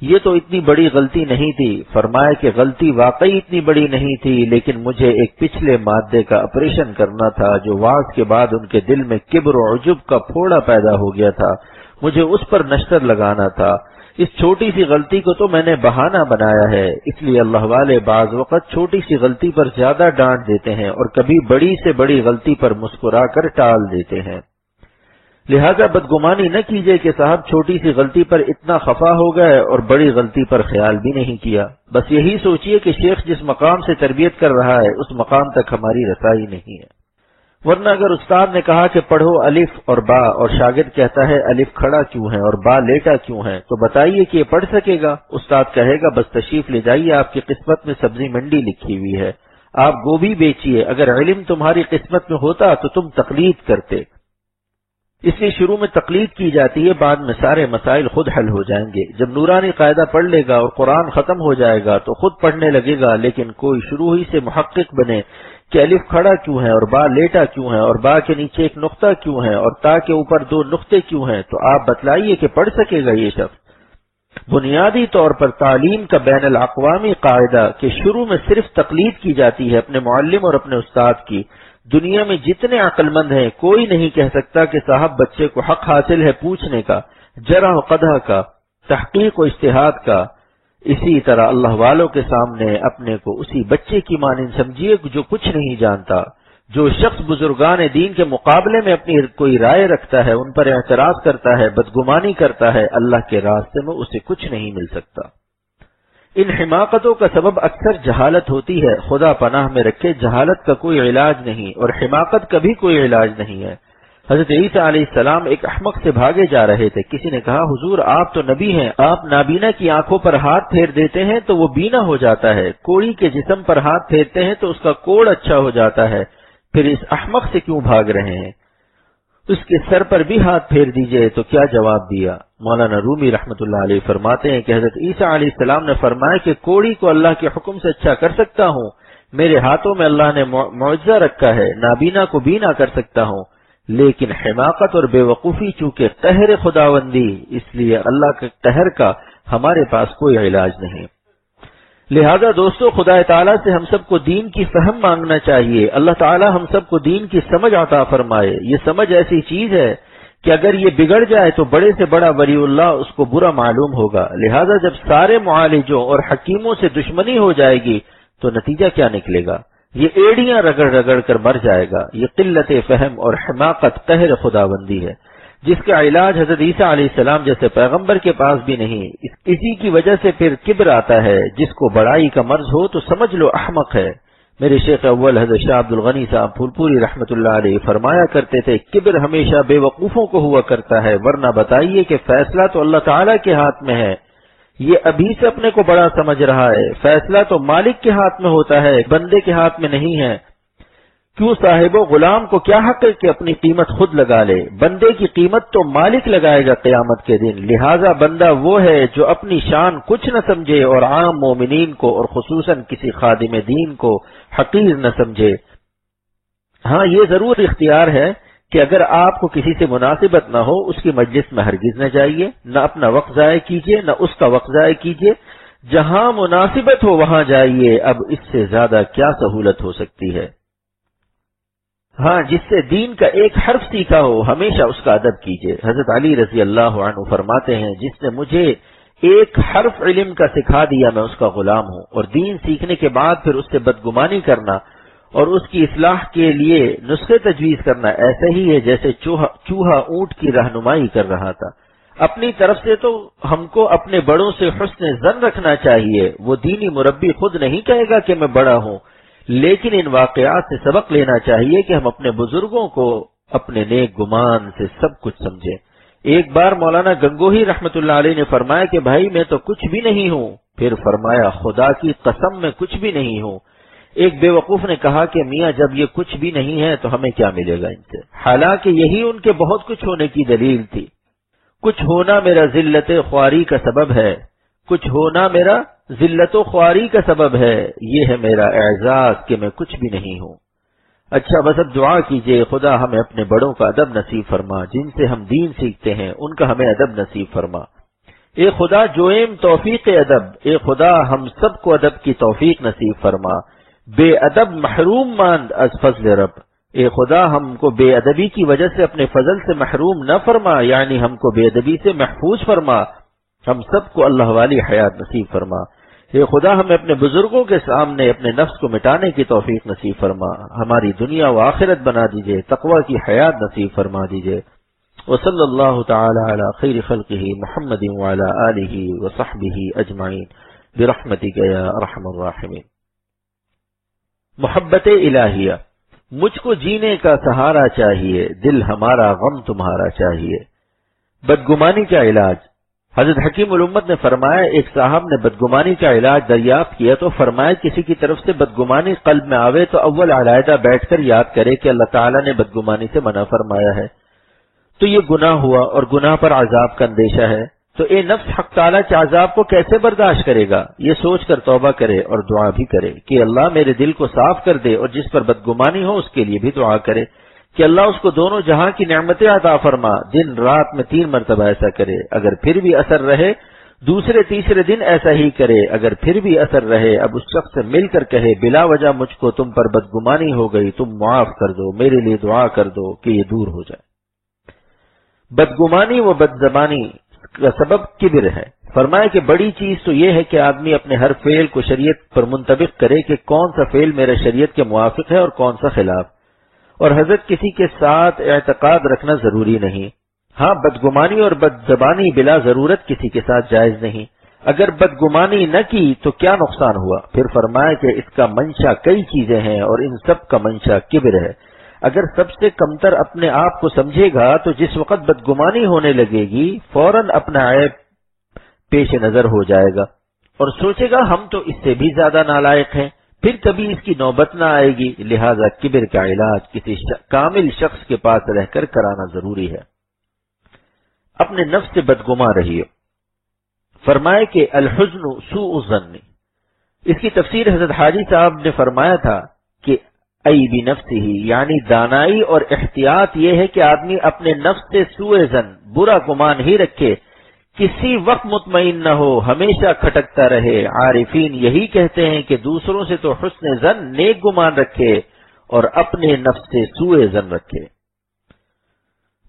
یہ تو اتنی بڑی غلطی نہیں تھی۔ فرمایا کہ غلطی واقعی اتنی بڑی نہیں تھی، لیکن مجھے ایک پچھلے مادے کا آپریشن کرنا تھا جو وعظ کے بعد ان کے دل میں کبر و عجب کا پھوڑا پیدا ہو گیا تھا، مجھے اس پر نشتر لگانا تھا۔ اس چھوٹی سی غلطی کو تو میں نے بہانہ بنایا ہے، اس لیے اللہ والے بعض وقت چھوٹی سی غلطی پر زیادہ ڈانٹ دیتے ہیں اور کبھی بڑی سے بڑی غلطی پر مسکرا کر ٹال دیتے ہیں۔ لہذا بدگمانی نہ کیجیے کہ صاحب چھوٹی سی غلطی پر اتنا خفا ہو گئے اور بڑی غلطی پر خیال بھی نہیں کیا۔ بس یہی سوچئے کہ شیخ جس مقام سے تربیت کر رہا ہے اس مقام تک ہماری رسائی نہیں ہے۔ ورنہ اگر استاد نے کہا کہ پڑھو الف اور با اور شاگرد کہتا ہے الف کھڑا کیوں ہے اور با لیٹا کیوں ہے، تو بتائیے کہ یہ پڑھ سکے گا؟ استاد کہے گا بس تشریف لے جائیے، آپ کی قسمت میں سبزی منڈی لکھی ہوئی ہے، آپ گوبھی بیچیے، اگر علم تمہاری قسمت میں ہوتا تو تم تقلید کرتے۔ اس لیے شروع میں تقلید کی جاتی ہے، بعد میں سارے مسائل خود حل ہو جائیں گے۔ جب نورانی قاعدہ پڑھ لے گا اور قرآن ختم ہو جائے گا تو خود پڑھنے لگے گا، لیکن کوئی شروع ہی سے محقق بنے کہ الف کھڑا کیوں ہے اور با لیٹا کیوں ہے اور با کے نیچے ایک نقطہ کیوں ہے اور تا کے اوپر دو نقطے کیوں ہیں، تو آپ بتلائیے کہ پڑھ سکے گا یہ شخص؟ بنیادی طور پر تعلیم کا بین الاقوامی قاعدہ کہ شروع میں صرف تقلید کی جاتی ہے اپنے معلم اور اپنے استاد کی۔ دنیا میں جتنے عقل مند ہیں کوئی نہیں کہہ سکتا کہ صاحب بچے کو حق حاصل ہے پوچھنے کا، جرح و قدح کا، تحقیق و اجتہاد کا۔ اسی طرح اللہ والوں کے سامنے اپنے کو اسی بچے کی مانند سمجھیے جو کچھ نہیں جانتا۔ جو شخص بزرگان دین کے مقابلے میں اپنی کوئی رائے رکھتا ہے، ان پر اعتراض کرتا ہے، بدگمانی کرتا ہے، اللہ کے راستے میں اسے کچھ نہیں مل سکتا۔ ان حماقتوں کا سبب اکثر جہالت ہوتی ہے، خدا پناہ میں رکھے، جہالت کا کوئی علاج نہیں اور حماقت کا بھی کوئی علاج نہیں ہے۔ حضرت عیسیٰ علیہ السلام ایک احمق سے بھاگے جا رہے تھے، کسی نے کہا حضور آپ تو نبی ہیں، آپ نابینا کی آنکھوں پر ہاتھ پھیر دیتے ہیں تو وہ بینا ہو جاتا ہے، کوڑی کے جسم پر ہاتھ پھیرتے ہیں تو اس کا کوڑ اچھا ہو جاتا ہے، پھر اس احمق سے کیوں بھاگ رہے ہیں؟ اس کے سر پر بھی ہاتھ پھیر دیجئے تو کیا جواب دیا؟ مولانا رومی رحمۃ اللہ علیہ فرماتے ہیں کہ حضرت عیسیٰ علیہ السلام نے فرمایا کہ کوڑی کو اللہ کے حکم سے اچھا کر سکتا ہوں، میرے ہاتھوں میں اللہ نے معجزہ رکھا ہے، نابینا کو بینا کر سکتا ہوں، لیکن حماقت اور بے وقوفی چونکہ قہر خداوندی، اس لیے اللہ کے قہر کا ہمارے پاس کوئی علاج نہیں۔ لہذا دوستو، خدا تعالیٰ سے ہم سب کو دین کی فہم مانگنا چاہیے، اللہ تعالیٰ ہم سب کو دین کی سمجھ عطا فرمائے۔ یہ سمجھ ایسی چیز ہے کہ اگر یہ بگڑ جائے تو بڑے سے بڑا ولی اللہ اس کو برا معلوم ہوگا، لہذا جب سارے معالجوں اور حکیموں سے دشمنی ہو جائے گی تو نتیجہ کیا نکلے گا؟ یہ ایڑیاں رگڑ رگڑ کر مر جائے گا۔ یہ قلت فہم اور حماقت قہر خداوندی ہے، جس کا علاج حضرت عیسیٰ علیہ السلام جیسے پیغمبر کے پاس بھی نہیں۔ اسی کی وجہ سے پھر کبر آتا ہے، جس کو بڑائی کا مرض ہو تو سمجھ لو احمق ہے۔ میرے شیخ اول حضرت شاہ عبد الغنی صاحب پھول پوری رحمۃ اللہ علیہ فرمایا کرتے تھے، کبر ہمیشہ بے وقوفوں کو ہوا کرتا ہے، ورنہ بتائیے کہ فیصلہ تو اللہ تعالیٰ کے ہاتھ میں ہے۔ یہ ابھی سے اپنے کو بڑا سمجھ رہا ہے، فیصلہ تو مالک کے ہاتھ میں ہوتا ہے، بندے کے ہاتھ میں نہیں ہے۔ کیوں صاحب و غلام کو کیا حق ہے کہ اپنی قیمت خود لگا لے؟ بندے کی قیمت تو مالک لگائے گا قیامت کے دن، لہذا بندہ وہ ہے جو اپنی شان کچھ نہ سمجھے اور عام مومنین کو اور خصوصاً کسی خادم دین کو حقیر نہ سمجھے۔ ہاں، یہ ضرور اختیار ہے کہ اگر آپ کو کسی سے مناسبت نہ ہو، اس کی مجلس میں ہرگز نہ جائیے، نہ اپنا وقت ضائع کیجیے نہ اس کا وقت ضائع کیجیے، جہاں مناسبت ہو وہاں جائیے۔ اب اس سے زیادہ کیا سہولت ہو سکتی ہے؟ ہاں، جس سے دین کا ایک حرف سیکھا ہو ہمیشہ اس کا ادب کیجیے۔ حضرت علی رضی اللہ عنہ فرماتے ہیں، جس نے مجھے ایک حرف علم کا سکھا دیا میں اس کا غلام ہوں، اور دین سیکھنے کے بعد پھر اس سے بدگمانی کرنا اور اس کی اصلاح کے لیے نسخے تجویز کرنا ایسا ہی ہے جیسے چوہا اونٹ کی رہنمائی کر رہا تھا۔ اپنی طرف سے تو ہم کو اپنے بڑوں سے حسن ظن رکھنا چاہیے، وہ دینی مربی خود نہیں کہے گا کہ میں بڑا ہوں، لیکن ان واقعات سے سبق لینا چاہیے کہ ہم اپنے بزرگوں کو اپنے نیک گمان سے سب کچھ سمجھیں۔ ایک بار مولانا گنگوہی رحمت اللہ علیہ نے فرمایا کہ بھائی میں تو کچھ بھی نہیں ہوں، پھر فرمایا خدا کی قسم میں کچھ بھی نہیں ہوں۔ ایک بے وقوف نے کہا کہ میاں جب یہ کچھ بھی نہیں ہے تو ہمیں کیا ملے گا ان سے؟ حالانکہ یہی ان کے بہت کچھ ہونے کی دلیل تھی۔ کچھ ہونا میرا ذلت خواری کا سبب ہے، کچھ ہونا میرا ذلت و خواری کا سبب ہے، یہ ہے میرا اعزاز کہ میں کچھ بھی نہیں ہوں۔ اچھا بس اب دعا کیجئے، خدا ہمیں اپنے بڑوں کا ادب نصیب فرما، جن سے ہم دین سیکھتے ہیں ان کا ہمیں ادب نصیب فرما۔ اے خدا جویم توفیق ادب، اے خدا ہم سب کو ادب کی توفیق نصیب فرما، بے ادب محروم ماند از فضل رب، اے خدا ہم کو بے ادبی کی وجہ سے اپنے فضل سے محروم نہ فرما، یعنی ہم کو بے ادبی سے محفوظ فرما، ہم سب کو اللہ والی حیات نصیب فرما۔ اے خدا ہمیں اپنے بزرگوں کے سامنے اپنے نفس کو مٹانے کی توفیق نصیب فرما، ہماری دنیا و آخرت بنا دیجئے، تقوی کی حیات نصیب فرما دیجئے۔ وصلی اللہ تعالی علی خیر خلقہ محمد وعلی آلہ وصحبہ اجمعین برحمتک یا ارحم الراحمین۔ محبت الہیہ، مجھ کو جینے کا سہارا چاہیے، دل ہمارا غم تمہارا چاہیے۔ بدگمانی کا علاج، حضرت حکیم الامت نے فرمایا ایک صاحب نے بدگمانی کا علاج دریافت کیا تو فرمایا کسی کی طرف سے بدگمانی قلب میں آوے تو اول علیحدہ بیٹھ کر یاد کرے کہ اللہ تعالیٰ نے بدگمانی سے منع فرمایا ہے، تو یہ گناہ ہوا اور گناہ پر عذاب کا اندیشہ ہے، تو اے نفس حق تعالیٰ کے عذاب کو کیسے برداشت کرے گا؟ یہ سوچ کر توبہ کرے اور دعا بھی کرے کہ اللہ میرے دل کو صاف کر دے، اور جس پر بدگمانی ہو اس کے لیے بھی دعا کرے کہ اللہ اس کو دونوں جہاں کی نعمتیں عطا فرما، دن رات میں 3 مرتبہ ایسا کرے، اگر پھر بھی اثر رہے دوسرے تیسرے دن ایسا ہی کرے، اگر پھر بھی اثر رہے اب اس شخص سے مل کر کہے بلا وجہ مجھ کو تم پر بدگمانی ہو گئی، تم معاف کر دو، میرے لیے دعا کر دو کہ یہ دور ہو جائے۔ بدگمانی و بدزبانی کا سبب کبر ہے۔ فرمایا کہ بڑی چیز تو یہ ہے کہ آدمی اپنے ہر فعل کو شریعت پر منطبق کرے کہ کون سا فعل میرے شریعت کے موافق ہے اور کون سا خلاف، اور حضرت کسی کے ساتھ اعتقاد رکھنا ضروری نہیں۔ ہاں، بدگمانی اور بدزبانی بلا ضرورت کسی کے ساتھ جائز نہیں۔ اگر بدگمانی نہ کی تو کیا نقصان ہوا؟ پھر فرمایا کہ اس کا منشا کئی چیزیں ہیں اور ان سب کا منشا کبر ہے۔ اگر سب سے کمتر اپنے آپ کو سمجھے گا تو جس وقت بدگمانی ہونے لگے گی فوراً اپنا عیب پیش نظر ہو جائے گا اور سوچے گا ہم تو اس سے بھی زیادہ نالائق ہیں، پھر کبھی اس کی نوبت نہ آئے گی، لہذا کبر کا علاج کسی کامل شخص کے پاس رہ کر کرانا ضروری ہے۔ اپنے نفس سے بدگمان رہیے۔ فرمائے کہ الحزن سوء الظن، اس کی تفسیر حضرت حاجی صاحب نے فرمایا تھا کہ ای بنفسہ، یعنی دانائی اور احتیاط یہ ہے کہ آدمی اپنے نفس سے سوء ظن، برا گمان ہی رکھے، کسی وقت مطمئن نہ ہو، ہمیشہ کھٹکتا رہے۔ عارفین یہی کہتے ہیں کہ دوسروں سے تو حسن ظن، نیک گمان رکھے، اور اپنے نفس سے سوء ظن رکھے۔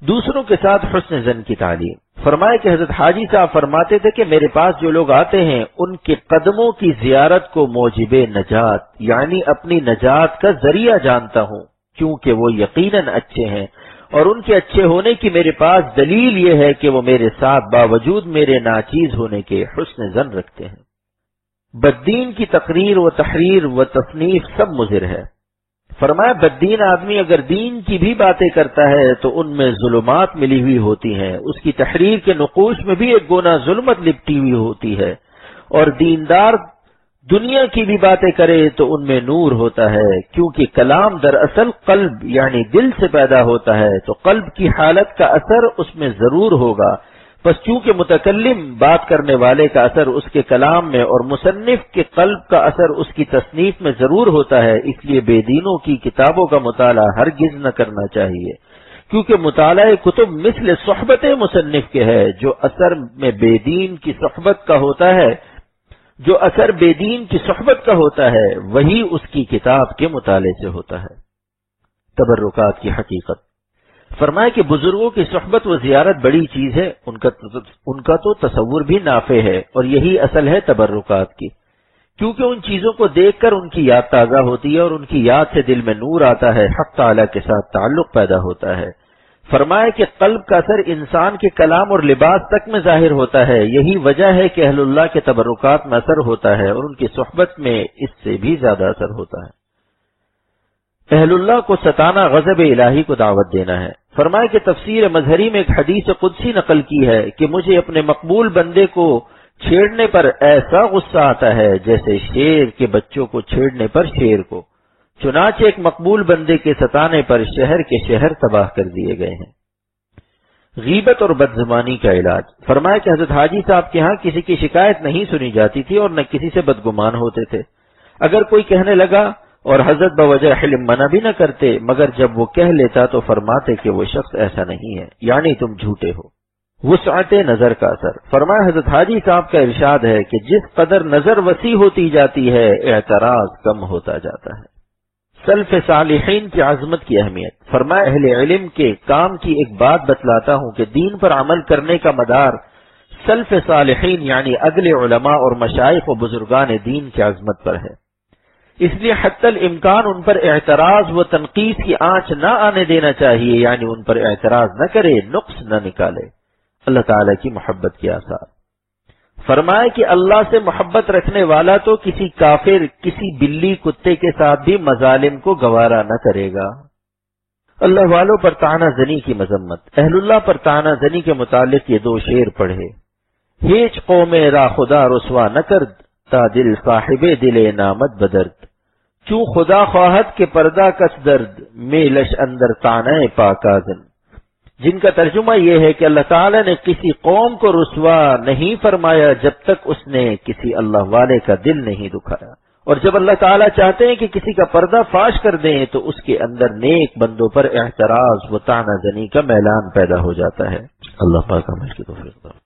دوسروں کے ساتھ حسن ظن کی تعلیم۔ فرمائے کہ حضرت حاجی صاحب فرماتے تھے کہ میرے پاس جو لوگ آتے ہیں ان کے قدموں کی زیارت کو موجب نجات، یعنی اپنی نجات کا ذریعہ جانتا ہوں، کیونکہ وہ یقیناً اچھے ہیں، اور ان کے اچھے ہونے کی میرے پاس دلیل یہ ہے کہ وہ میرے ساتھ باوجود میرے ناچیز ہونے کے حسن ظن رکھتے ہیں۔ بددین کی تقریر و تحریر و تصنیف سب مضر ہے۔ فرمایا بددین آدمی اگر دین کی بھی باتیں کرتا ہے تو ان میں ظلمات ملی ہوئی ہوتی ہیں، اس کی تحریر کے نقوش میں بھی ایک گونا ظلمت لپٹی ہوئی ہوتی ہے، اور دیندار دنیا کی بھی باتیں کرے تو ان میں نور ہوتا ہے، کیونکہ کلام دراصل قلب یعنی دل سے پیدا ہوتا ہے، تو قلب کی حالت کا اثر اس میں ضرور ہوگا۔ بس چونکہ متکلم بات کرنے والے کا اثر اس کے کلام میں اور مصنف کے قلب کا اثر اس کی تصنیف میں ضرور ہوتا ہے، اس لیے بے دینوں کی کتابوں کا مطالعہ ہرگز نہ کرنا چاہیے، کیونکہ مطالعہ کتب مثل صحبت مصنف کے ہے، جو اثر میں بے دین کی صحبت کا ہوتا ہے، جو اثر بے دین کی صحبت کا ہوتا ہے وہی اس کی کتاب کے مطالعے سے ہوتا ہے۔ تبرکات کی حقیقت۔ فرمایا کہ بزرگوں کی صحبت و زیارت بڑی چیز ہے، ان کا تو تصور بھی نافع ہے، اور یہی اصل ہے تبرکات کی، کیونکہ ان چیزوں کو دیکھ کر ان کی یاد تازہ ہوتی ہے، اور ان کی یاد سے دل میں نور آتا ہے، حق تعالی کے ساتھ تعلق پیدا ہوتا ہے۔ فرمایا کہ قلب کا اثر انسان کے کلام اور لباس تک میں ظاہر ہوتا ہے، یہی وجہ ہے کہ اہل اللہ کے تبرکات میں اثر ہوتا ہے، اور ان کی صحبت میں اس سے بھی زیادہ اثر ہوتا ہے۔ اہل اللہ کو ستانا غضب الہی کو دعوت دینا ہے۔ فرمایا کہ تفسیر مظہری میں ایک حدیث قدسی نقل کی ہے کہ مجھے اپنے مقبول بندے کو چھیڑنے پر ایسا غصہ آتا ہے جیسے شیر کے بچوں کو چھیڑنے پر شیر کو، چنانچہ ایک مقبول بندے کے ستانے پر شہر کے شہر تباہ کر دیے گئے ہیں۔ غیبت اور بدزبانی کا علاج۔ فرمایا کہ حضرت حاجی صاحب کے ہاں کسی کی شکایت نہیں سنی جاتی تھی اور نہ کسی سے بدگمان ہوتے تھے۔ اگر کوئی کہنے لگا اور حضرت بوجہ حلم منع بھی نہ کرتے، مگر جب وہ کہہ لیتا تو فرماتے کہ وہ شخص ایسا نہیں ہے، یعنی تم جھوٹے ہو۔ وسعت نظر کا اثر۔ فرمایا حضرت حاجی صاحب کا ارشاد ہے کہ جس قدر نظر وسیع ہوتی جاتی ہے اعتراض کم ہوتا جاتا ہے۔ سلف صالحین کی عظمت کی اہمیت۔ فرمایا اہل علم کے کام کی ایک بات بتلاتا ہوں کہ دین پر عمل کرنے کا مدار سلف صالحین یعنی اگلے علماء اور مشائخ و بزرگان دین کی عظمت پر ہے، اس لیے حتی الامکان ان پر اعتراض و تنقید کی آنچ نہ آنے دینا چاہیے، یعنی ان پر اعتراض نہ کرے، نقص نہ نکالے۔ اللہ تعالیٰ کی محبت کے آثار۔ فرمائے کہ اللہ سے محبت رکھنے والا تو کسی کافر، کسی بلی کتے کے ساتھ بھی مظالم کو گوارا نہ کرے گا۔ اللہ والوں پر طعنہ زنی کی مذمت۔ اہل اللہ پر طعنہ زنی کے متعلق یہ دو شعر پڑھے۔ ہیچ قوم را خدا رسوا نہ کرد، تا دل صاحب دل نامت بدرد، چوں خدا خواہد کے پردہ کس درد، میں لش اندر طعنہ پاکازن۔ جن کا ترجمہ یہ ہے کہ اللہ تعالیٰ نے کسی قوم کو رسوا نہیں فرمایا جب تک اس نے کسی اللہ والے کا دل نہیں دکھایا، اور جب اللہ تعالیٰ چاہتے ہیں کہ کسی کا پردہ فاش کر دیں تو اس کے اندر نیک بندوں پر اعتراض و طعنہ زنی کا میلان پیدا ہو جاتا ہے۔ اللہ پاک ہمیں اس کی توفیق دے۔